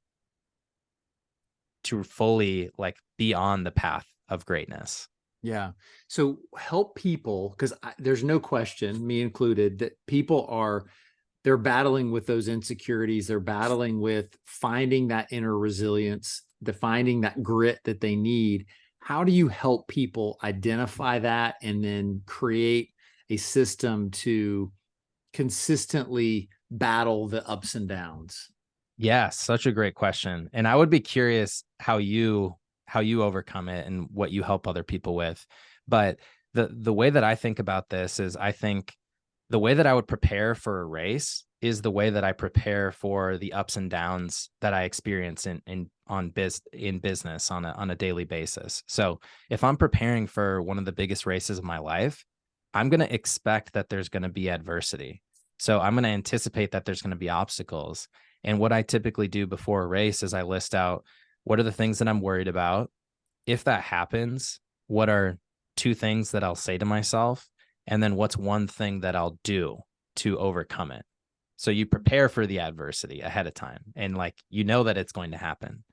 fully like be on the path of greatness. Yeah. So help people, because there's no question, me included, that they're battling with those insecurities. They're battling with finding that inner resilience, finding that grit that they need. How do you help people identify that and then create a system to consistently battle the ups and downs? Yeah, such a great question. And I would be curious how you overcome it and what you help other people with. But the way that I think about this is I think the way that I would prepare for a race is the way that I prepare for the ups and downs that I experience in business on a daily basis. So if I'm preparing for one of the biggest races of my life, I'm going to expect that there's going to be adversity. So I'm going to anticipate that there's going to be obstacles. And what I typically do before a race is I list out what are the things that I'm worried about. If that happens, what are 2 things that I'll say to myself? And then what's one thing that I'll do to overcome it? So you prepare for the adversity ahead of time and like that it's going to happen.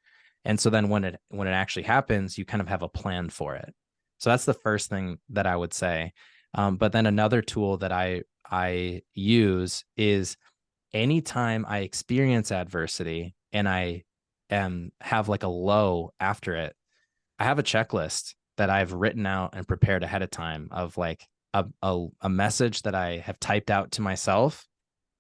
And so then when it actually happens, you kind of have a plan for it. So that's the first thing that I would say. But then another tool that I use is anytime I experience adversity and I have like a low after it, I have a checklist that I've written out and prepared ahead of time of like a message that I have typed out to myself.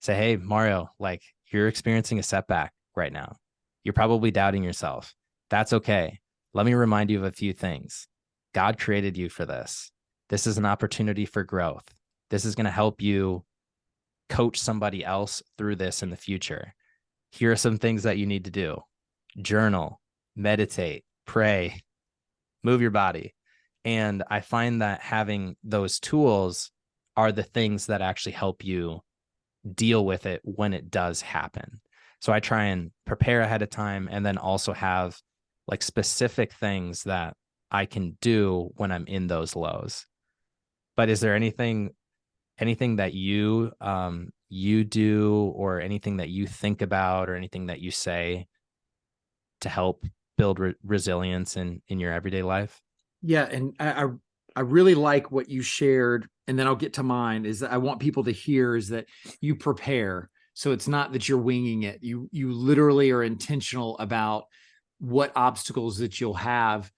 Say, hey, Mario, like you're experiencing a setback right now. You're probably doubting yourself. That's okay. Let me remind you of a few things. God created you for this. This is an opportunity for growth. This is going to help you coach somebody else through this in the future. Here are some things that you need to do. journal, meditate, pray, move your body. And I find that having those tools are the things that actually help you deal with it when it does happen. So I try and prepare ahead of time, and then also have like specific things that I can do when I'm in those lows. But is there anything that you do, or anything that you think about, or anything that you say to help build resilience in your everyday life? Yeah, and I really like what you shared, and then I'll get to mine. Is that I want people to hear is that you prepare, so it's not that you're winging it. You literally are intentional about what obstacles that you'll have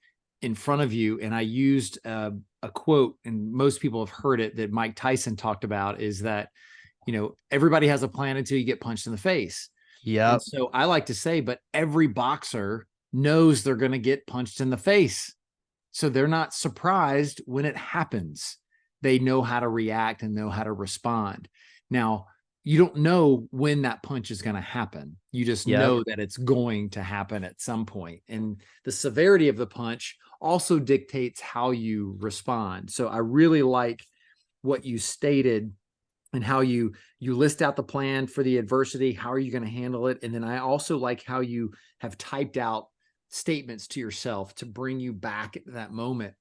in front of you. And I used a quote, and most people have heard it, that Mike Tyson talked about, is that everybody has a plan until you get punched in the face. And Yep. so I like to say, but every boxer knows they're going to get punched in the face. So they're not surprised when it happens. They know how to react and know how to respond. Now, you don't know when that punch is going to happen. You just Yep. know that it's going to happen at some point. And the severity of the punch also dictates how you respond. So I really like what you stated, and how you list out the plan for the adversity. How are you going to handle it? And then I also like how you have typed out statements to yourself to bring you back at that moment.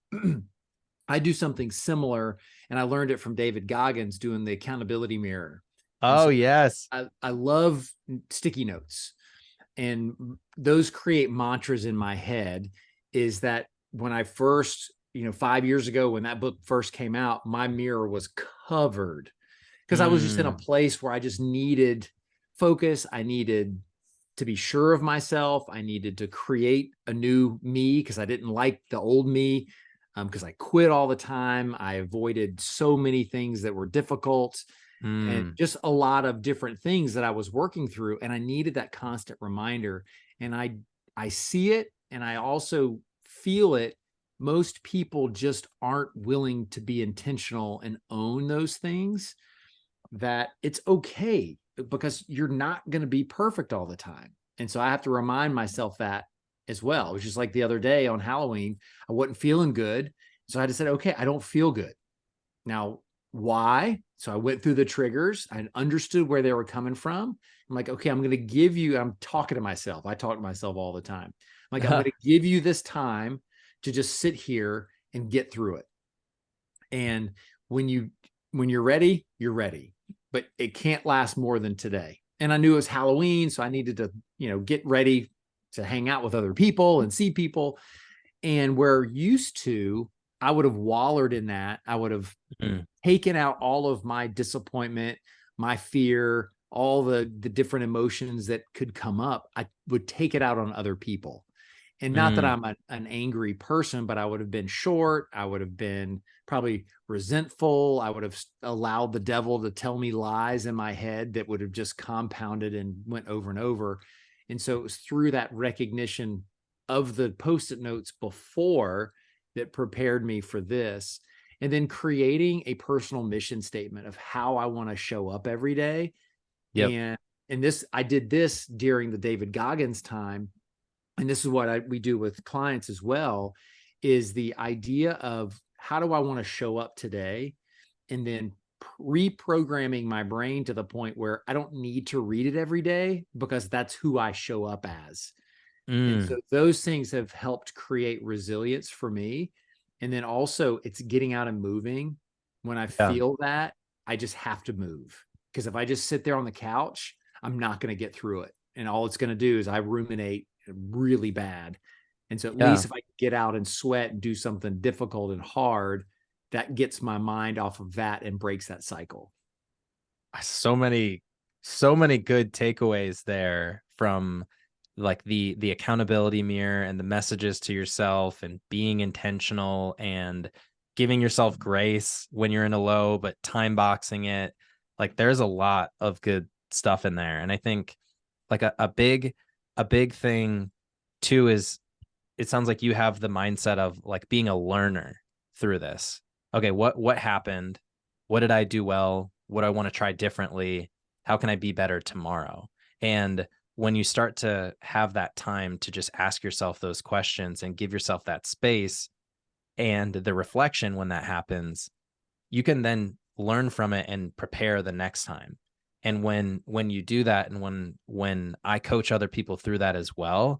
I do something similar, and I learned it from David Goggins doing the accountability mirror. And Oh, so yes. I love sticky notes, and those create mantras in my head. Is that when I first, 5 years ago, when that book first came out, my mirror was covered, because I was just in a Mm, place where I just needed focus. I needed to be sure of myself. I needed to create a new me, because I didn't like the old me, because I quit all the time. I avoided so many things that were difficult, and mm. just a lot of different things that I was working through. And I needed that constant reminder. And I see it, and I also feel it. Most people just aren't willing to be intentional and own those things, that it's okay, because you're not going to be perfect all the time. And so I have to remind myself that as well. It was just like the other day on Halloween, I wasn't feeling good. So I had to say, okay, I don't feel good. Now, why? So I went through the triggers. I understood where they were coming from. I'm like, okay, I'm going to give you, I'm talking to myself. I talk to myself all the time. I'm like, I'm going to give you this time to just sit here and get through it. And when you when you're ready, you're ready. But it can't last more than today. And I knew it was Halloween, so I needed to, get ready to hang out with other people and see people. And where used to, I would have wallered in that. I would have Mm, taken out all of my disappointment, my fear, all the different emotions that could come up. I would take it out on other people. And not that mm. I'm an angry person, but I would have been short. I would have been probably resentful. I would have allowed the devil to tell me lies in my head that would have just compounded and went over and over. And so it was through that recognition of the post-it notes before that prepared me for this. And then creating a personal mission statement of how I want to show up every day. Yep. And this, I did this during the David Goggins time, and this is what we do with clients as well, is the idea of how do I want to show up today, and then reprogramming my brain to the point where I don't need to read it every day, because that's who I show up as. And so Mm, those things have helped create resilience for me. And then also it's getting out and moving. When I yeah. feel that, I just have to move, because if I just sit there on the couch, I'm not going to get through it. And all it's going to do is I ruminate really bad. And so at Yeah. least if I get out and sweat and do something difficult and hard, that gets my mind off of that and breaks that cycle. So many, so many good takeaways there, from like the accountability mirror and the messages to yourself, and being intentional, and giving yourself grace when you're in a low, but time boxing it. Like there's a lot of good stuff in there. And I think like a big thing too is, it sounds like you have the mindset of like being a learner through this. Okay, what happened? What did I do well? What do I want to try differently? How can I be better tomorrow? And when you start to have that time to just ask yourself those questions and give yourself that space and the reflection when that happens, you can then learn from it and prepare the next time. And when you do that, and when I coach other people through that as well,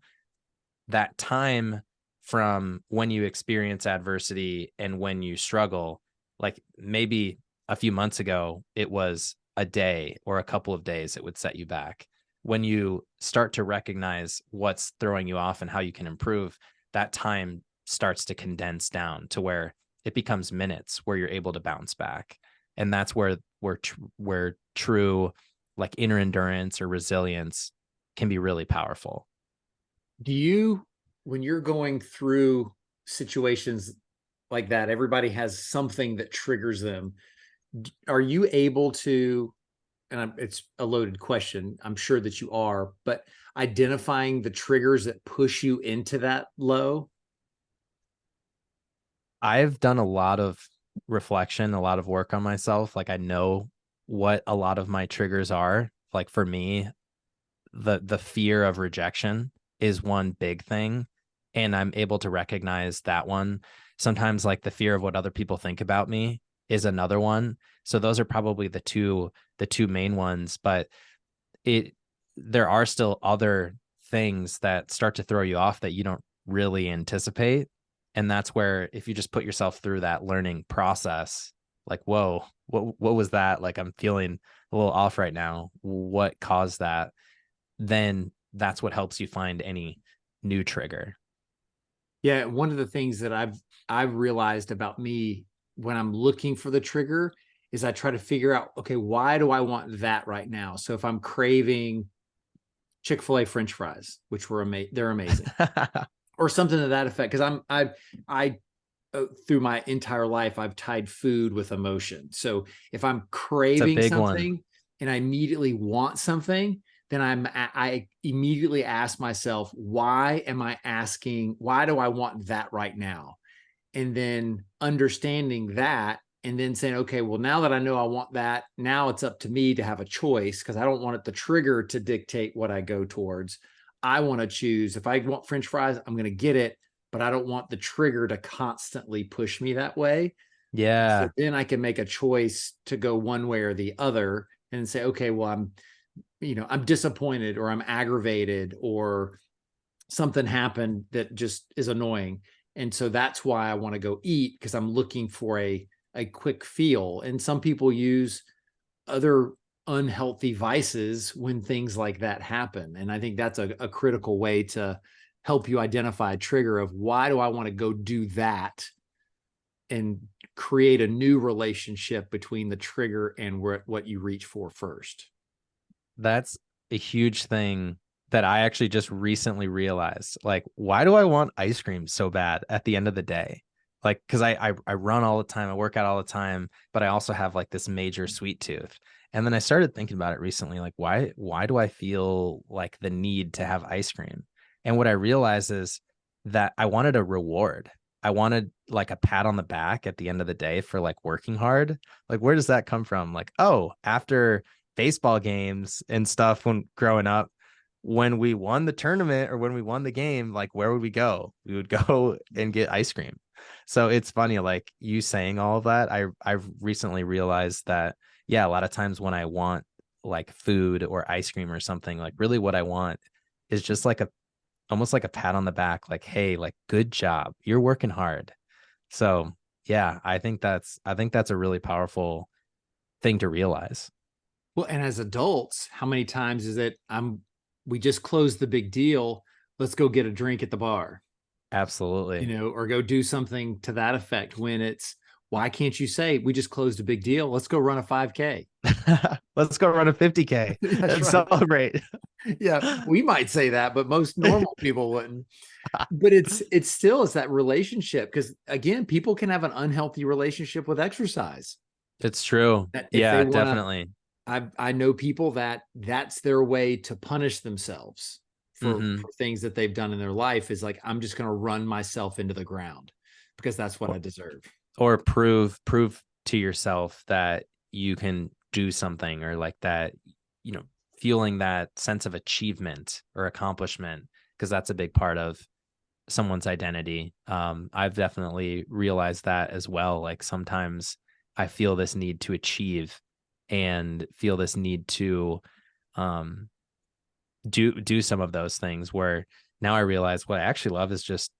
that time from when you experience adversity and when you struggle, like maybe a few months ago, it was a day or a couple of days, it would set you back. When you start to recognize what's throwing you off and how you can improve, that time starts to condense down to where it becomes minutes where you're able to bounce back. And that's where true like inner endurance or resilience can be really powerful. Do you, when you're going through situations like that, everybody has something that triggers them. Are you able to, and it's a loaded question, I'm sure that you are, but identifying the triggers that push you into that low? I've done a lot of reflection, a lot of work on myself. Like I know what a lot of my triggers are. Like for me, the fear of rejection is one big thing, and I'm able to recognize that one. Sometimes like the fear of what other people think about me is another one. So those are probably the two main ones, but it there are still other things that start to throw you off that you don't really anticipate. And that's where if you just put yourself through that learning process, like, whoa, what was that? Like I'm feeling a little off right now. What caused that? Then that's what helps you find any new trigger. Yeah, one of the things that I've realized about me when I'm looking for the trigger is I try to figure out, okay, why do I want that right now? So if I'm craving Chick-fil-A French fries, which they're amazing, or something to that effect, because I through my entire life I've tied food with emotion. So if I'm It's a craving big one. something and I immediately want something, then I immediately ask myself, why am I asking? Why do I want that right now? And then understanding that, and then saying, okay, well, now that I know I want that, now it's up to me to have a choice, because I don't want it the trigger to dictate what I go towards. I want to choose. If I want French fries, I'm going to get it, but I don't want the trigger to constantly push me that way. So Yeah. then I can make a choice to go one way or the other and say, okay, well, I'm disappointed, or I'm aggravated, or something happened that just is annoying. And so that's why I want to go eat, because I'm looking for a quick feel. And some people use other unhealthy vices when things like that happen. And I think that's a critical way to help you identify a trigger of, why do I want to go do that, and create a new relationship between the trigger and what you reach for first. That's a huge thing that I actually just recently realized. Like, why do I want ice cream so bad at the end of the day? Like, because I run all the time, I work out all the time, but I also have like this major sweet tooth. And then I started thinking about it recently, like why do I feel like the need to have ice cream? And what I realized is that I wanted a reward. I wanted like a pat on the back at the end of the day for like working hard. Like, where does that come from? Like, oh, after baseball games and stuff when growing up, when we won the tournament or when we won the game, like where would we go? We would go and get ice cream. So it's funny, like you saying all of that. I've recently realized that, yeah, a lot of times when I want like food or ice cream or something, like really what I want is just like a almost like a pat on the back, like, hey, like good job. You're working hard. So yeah, I think that's a really powerful thing to realize. Well, and as adults, how many times is it, we just closed the big deal, let's go get a drink at the bar, Absolutely. or go do something to that effect, when it's, why can't you say, we just closed a big deal, let's go run a 5K? Let's go run a 50K That's and right. celebrate. Yeah, we might say that, but most normal people wouldn't. But it's still, it's that relationship, because again, people can have an unhealthy relationship with exercise. It's true. That if they Yeah, want to, definitely. I know people that that's their way to punish themselves Hmm. for things that they've done in their life, is like, I'm just going to run myself into the ground because that's what Or, I deserve. or prove to yourself that you can do something, or like that, you know, fueling that sense of achievement or accomplishment, because that's a big part of someone's identity. I've definitely realized that as well. Like sometimes I feel this need to achieve and feel this need to um, do some of those things where now I realize what I actually love is just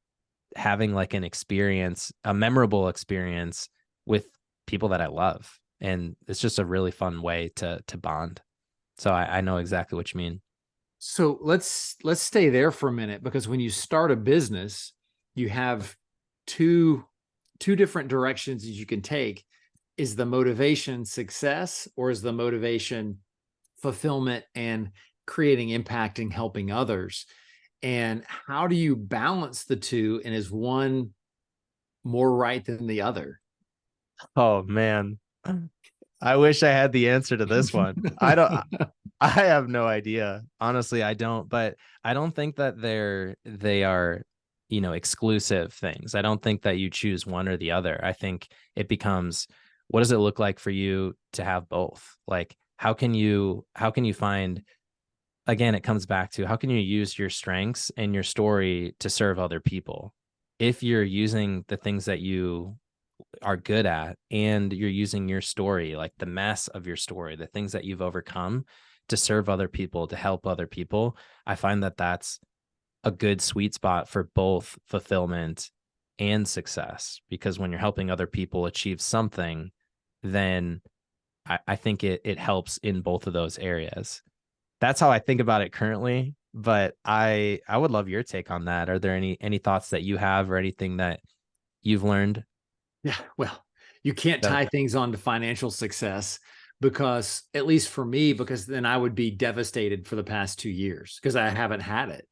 having like an experience, a memorable experience with people that I love. And it's just a really fun way to bond. So I know exactly what you mean. So let's stay there for a minute, because when you start a business, you have two two different directions that you can take. Is the motivation success, or is the motivation fulfillment and creating impact and helping others? And how do you balance the two? And is one more right than the other? Oh man. I wish I had the answer to this one. I have no idea. Honestly, I don't, but I don't think that they are, exclusive things. I don't think that you choose one or the other. I think it becomes, what does it look like for you to have both? Like how can you find, again, it comes back to how can you use your strengths and your story to serve other people? If you're using the things that you are good at and you're using your story, like the mess of your story, the things that you've overcome to serve other people, to help other people, I find that that's a good sweet spot for both fulfillment and success. Because when you're helping other people achieve something, then I think it helps in both of those areas. That's how I think about it currently. But I would love your take on that. Are there any thoughts that you have or anything that you've learned? Yeah, well, you can't That, tie things on to financial success, because, at least for me, because then I would be devastated for the past 2 years because I haven't had it.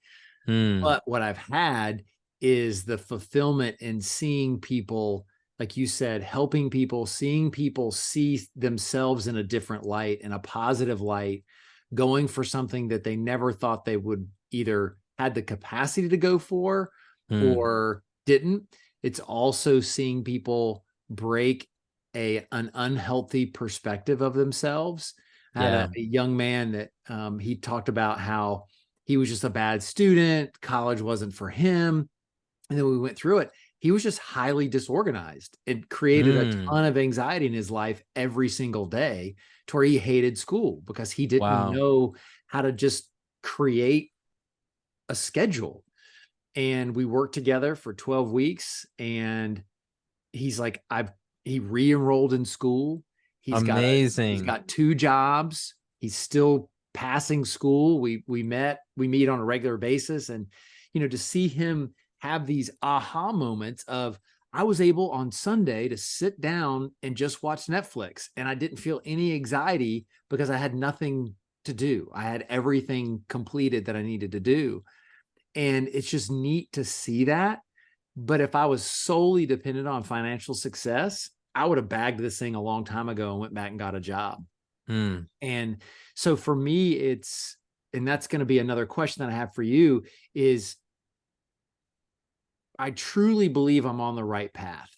hmm, But what I've had is the fulfillment in seeing people, like you said, helping people, seeing people see themselves in a different light, in a positive light, going for something that they never thought they would either had the capacity to go for hmm, or didn't. It's also seeing people break an unhealthy perspective of themselves. I had yeah. a young man that he talked about how he was just a bad student, college wasn't for him. And then we went through it. He was just highly disorganized. It created a Mm, ton of anxiety in his life every single day, to where he hated school because he didn't wow. know how to just create a schedule. And we worked together for 12 weeks, and he's like, he re-enrolled in school. He's Amazing. got 2 jobs. He's still passing school. We meet on a regular basis. And to see him have these aha moments of, I was able on Sunday to sit down and just watch Netflix, and I didn't feel any anxiety because I had nothing to do. I had everything completed that I needed to do. And it's just neat to see that. But if I was solely dependent on financial success, I would have bagged this thing a long time ago and went back and got a job. Mm, And so for me, and that's going to be another question that I have for you, is I truly believe I'm on the right path.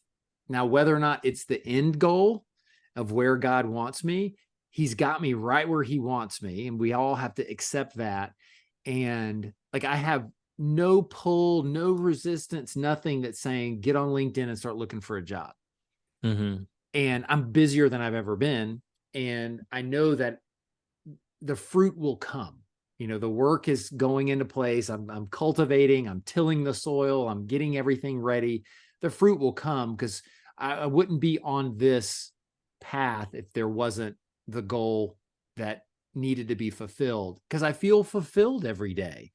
Now, whether or not it's the end goal of where God wants me, He's got me right where He wants me. And we all have to accept that. And like, I have no pull, no resistance, nothing that's saying get on LinkedIn and start looking for a job. hmm. And I'm busier than I've ever been. And I know that the fruit will come. The work is going into place. I'm cultivating, I'm tilling the soil, I'm getting everything ready. The fruit will come, because I wouldn't be on this path if there wasn't the goal that needed to be fulfilled, because I feel fulfilled every day.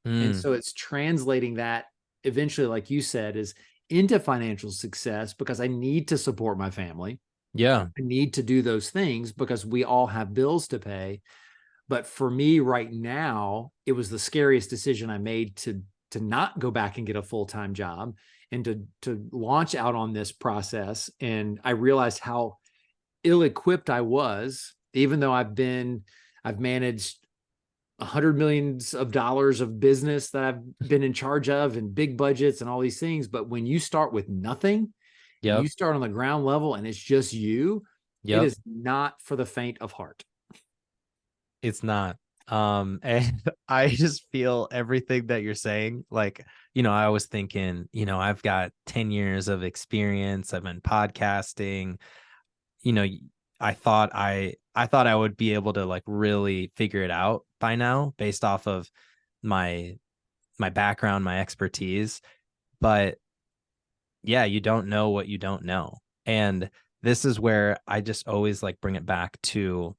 And Mm, so it's translating that eventually, like you said, is into financial success, because I need to support my family. yeah. I need to do those things because we all have bills to pay. But for me right now, it was the scariest decision I made to not go back and get a full-time job, and to launch out on this process. And I realized how ill-equipped I was, even though I've managed $100 millions of business that I've been in charge of, and big budgets and all these things. But when you start with nothing and you Yep. start on the ground level and it's just you, it Yep. is not for the faint of heart. It's not. And I just feel everything that you're saying. Like, I was thinking, I've got 10 years of experience. I've been podcasting. You know, I thought I would be able to like really figure it out by now based off of my my background, my expertise. But yeah, you don't know what you don't know. And this is where I just always like bring it back to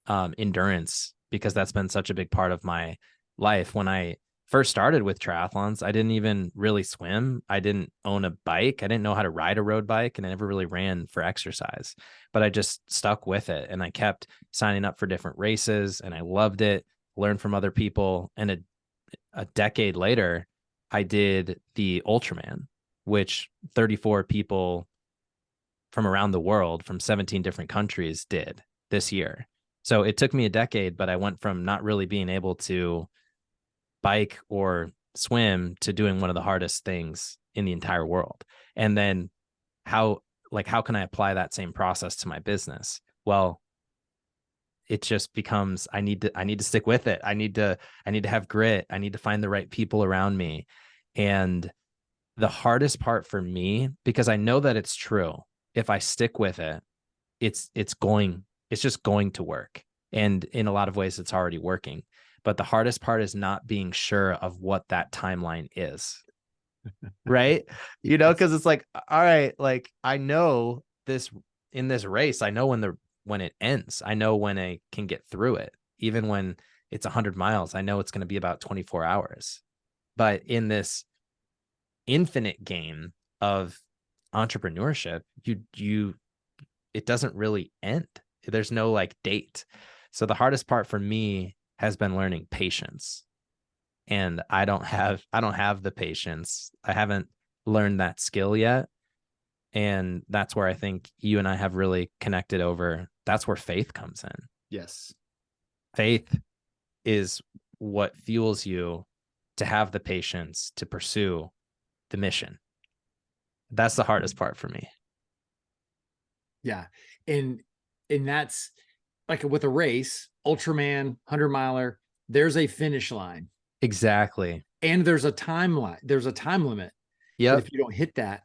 endurance, because that's been such a big part of my life. When I first started with triathlons, I didn't even really swim. I didn't own a bike. I didn't know how to ride a road bike, and I never really ran for exercise, but I just stuck with it. And I kept signing up for different races, and I loved it, learned from other people. And a decade later, I did the Ultraman, which 34 people from around the world from 17 different countries did this year. So it took me a decade, but I went from not really being able to bike or swim to doing one of the hardest things in the entire world. And then how can I apply that same process to my business? Well, it just becomes I need to stick with it. I need to have grit. I need to find the right people around me. And the hardest part for me, because I know that it's true, if I stick with it, it's just going to work. And in a lot of ways it's already working. But the hardest part is not being sure of what that timeline is. Right? Yes. Because it's like, all right, like I know this in this race, I know when it ends. I know when I can get through it. Even when it's 100 miles, I know it's going to be about 24 hours. But in this infinite game of entrepreneurship, you it doesn't really end. There's no like date. So the hardest part for me has been learning patience. And I don't have the patience. I haven't learned that skill yet. And that's where I think you and I have really connected over. That's where faith comes in. Yes. Faith is what fuels you to have the patience to pursue the mission. That's the hardest part for me. Yeah. And that's like with a race, Ultraman, 100 miler, there's a finish line Exactly. and there's a timeline. There's a time limit that Yep. if you don't hit that,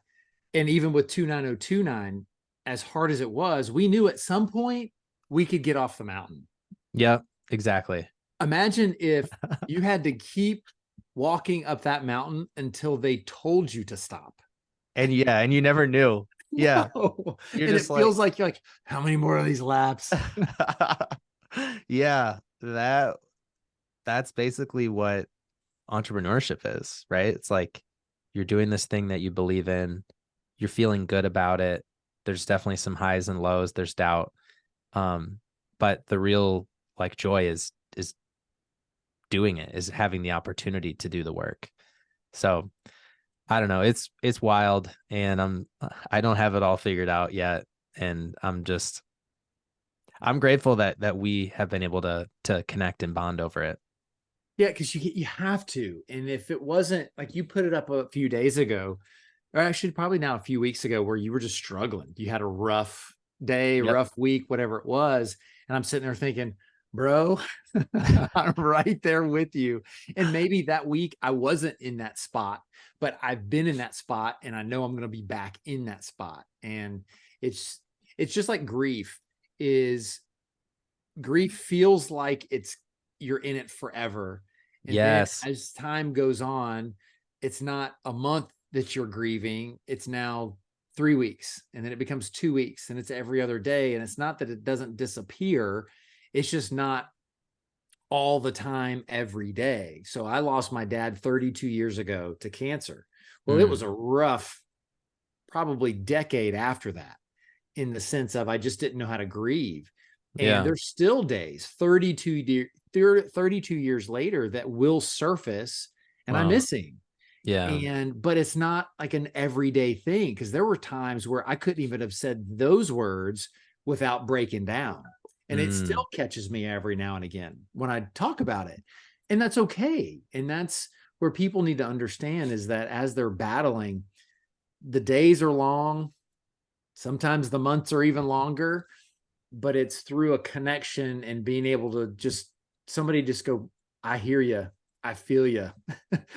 and even with 29029, as hard as it was, we knew at some point we could get off the mountain. Yep. Exactly. Imagine if you had to keep walking up that mountain until they told you to stop. And yeah, and you never knew. Yeah. No. You're And just it like, feels like you're like, how many more of these laps? yeah, that's basically what entrepreneurship is, right? It's like you're doing this thing that you believe in, you're feeling good about it. There's definitely some highs and lows, there's doubt. But the real like joy is doing it, is having the opportunity to do the work. So I don't know. It's wild, and I don't have it all figured out yet, and I'm grateful that we have been able to connect and bond over it. Yeah, because you have to. And if it wasn't like you put it up a few days ago, or actually probably now a few weeks ago, where you were just struggling. You had a rough day, Yep. rough week, whatever it was. And I'm sitting there thinking, bro, I'm right there with you. And maybe that week I wasn't in that spot, but I've been in that spot and I know I'm going to be back in that spot. And it's it's just like is grief feels like it's you're in it forever. And then Yes. as time goes on, it's not a month that you're grieving, it's now 3 weeks, and then it becomes 2 weeks, and it's every other day. And it's not that it doesn't disappear, it's just not all the time every day. So I lost my dad 32 years ago to cancer. Well, it was Mm, a rough, probably decade after that, in the sense of I just didn't know how to grieve. And yeah. there's still days 32 years later that will surface and I'm Wow. missing. Yeah. And but it's not like an everyday thing, because there were times where I couldn't even have said those words without breaking down. And it Mm, still catches me every now and again when I talk about it. And that's okay. And that's where people need to understand, is that as they're battling, the days are long, sometimes the months are even longer, but it's through a connection and being able to just somebody just go, I hear you. I feel you.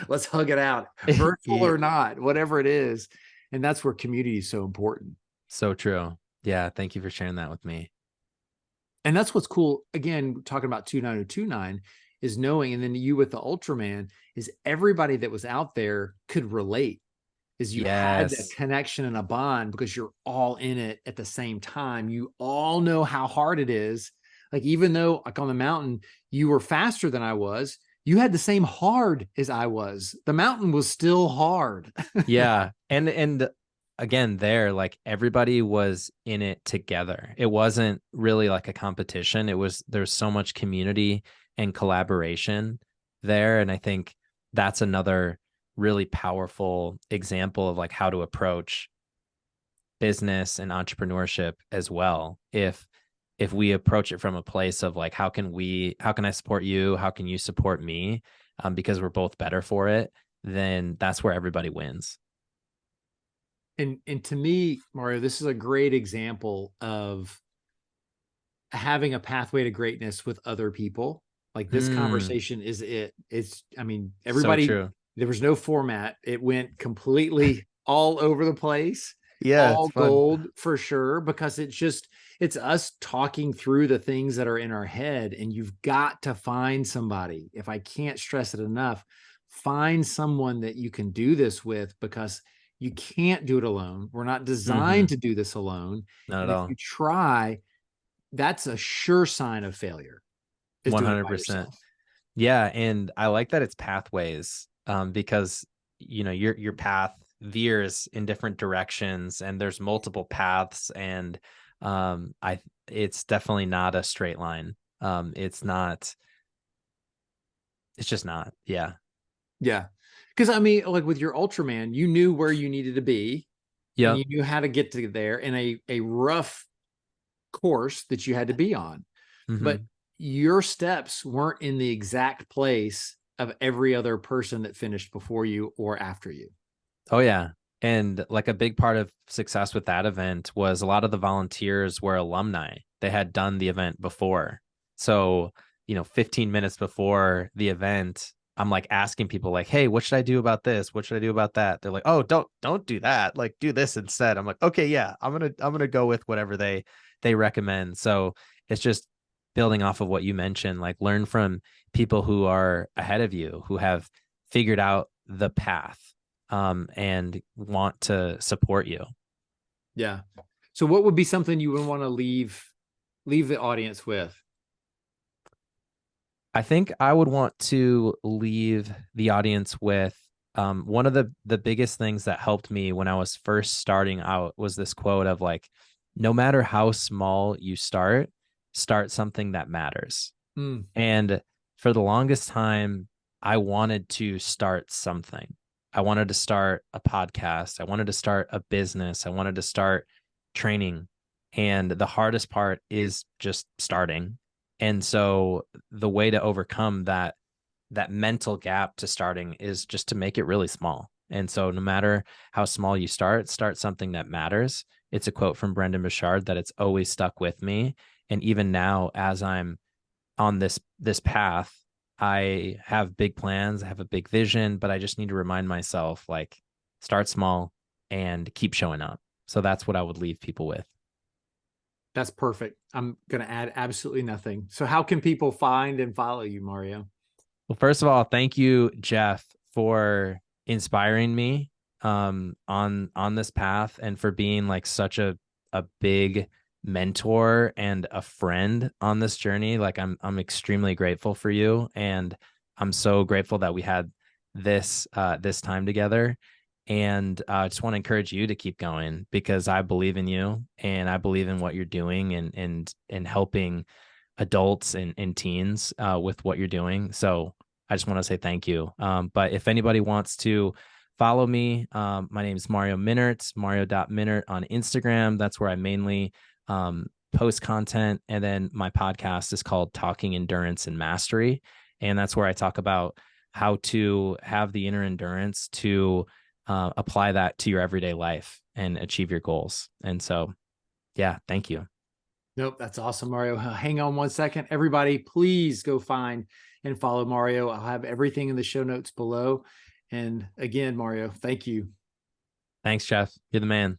Let's hug it out, virtual Yeah, or not, whatever it is. And that's where community is so important. so true. Yeah, thank you for sharing that with me. And that's what's cool. Again, talking about 29029 is knowing, and then you with the Ultraman is everybody that was out there could relate, is you had a Yes. connection and a bond because you're all in it at the same time. You all know how hard it is. Like, even though like on the mountain, you were faster than I was, you had the same hard as I was. The mountain was still hard. Yeah. And again, there, like everybody was in it together. It wasn't really like a competition. There's so much community and collaboration there. And I think that's another really powerful example of like how to approach business and entrepreneurship as well. If we approach it from a place of like, how can I support you? How can you support me? Because we're both better for it, then that's where everybody wins. And to me, Mario, this is a great example of having a pathway to greatness with other people. Like, this Mm, conversation is it. It's, I mean, so everybody, true. there was no format. It went completely all over the place, Yeah, it's all fun. gold for sure, because it's us talking through the things that are in our head. And you've got to find somebody. If I can't stress it enough, find someone that you can do this with, because you can't do it alone. We're not Hmm. designed to do this alone. Not at And if you all. try, that's a sure sign of failure, is doing it by 100%. yourself. Yeah, and I like that it's pathways, because your path veers in different directions, and there's multiple paths, and I it's definitely not a straight line. It's not. It's just not. Yeah. Yeah. Because I mean, like with your Ultraman, you knew where you needed to be and Yep. you knew how to get to there in a rough course that you had to be on. But Hmm. your steps weren't in the exact place of every other person that finished before you or after you. Oh yeah. And like a big part of success with that event was a lot of the volunteers were alumni. They had done the event before. So, 15 minutes before the event, I'm like asking people like, "Hey, what should I do about this? What should I do about that?" They're like, "Oh, don't do that. Like do this instead." I'm like, "Okay, yeah. I'm going to go with whatever they recommend." So, it's just building off of what you mentioned, like learn from people who are ahead of you, who have figured out the path, and want to support you. Yeah. So what would be something you would want to leave the audience with? I think I would want to leave the audience with, one of the biggest things that helped me when I was first starting out was this quote of like, no matter how small you start something that matters. Mm, And for the longest time, I wanted to start something. I wanted to start a podcast. I wanted to start a business. I wanted to start training. And the hardest part is just starting. And so the way to overcome that mental gap to starting is just to make it really small. And so no matter how small you start something that matters. It's a quote from Brendan Bouchard that it's always stuck with me. And even now, as I'm on this path, I have big plans, I have a big vision, but I just need to remind myself like start small and keep showing up. So that's what I would leave people with. that's perfect. I'm going to add absolutely nothing. So how can people find and follow you, Mario? Well, first of all, thank you, Jeff, for inspiring me, on this path, and for being like such a big mentor and a friend on this journey. Like I'm extremely grateful for you, and I'm so grateful that we had this time together. And I just want to encourage you to keep going because I believe in you and I believe in what you're doing, and helping adults and teens, with what you're doing. So I just want to say thank you. But if anybody wants to follow me, my name is Mario Minert, Mario.Minert on Instagram. That's where I mainly, post content. And then my podcast is called Talking Endurance and Mastery. And that's where I talk about how to have the inner endurance to, apply that to your everyday life and achieve your goals. And so, yeah, thank you. Nope, that's awesome, Mario. Hang on one second. Everybody, please go find and follow Mario. I'll have everything in the show notes below. And again, Mario, thank you. Thanks, Jeff. You're the man.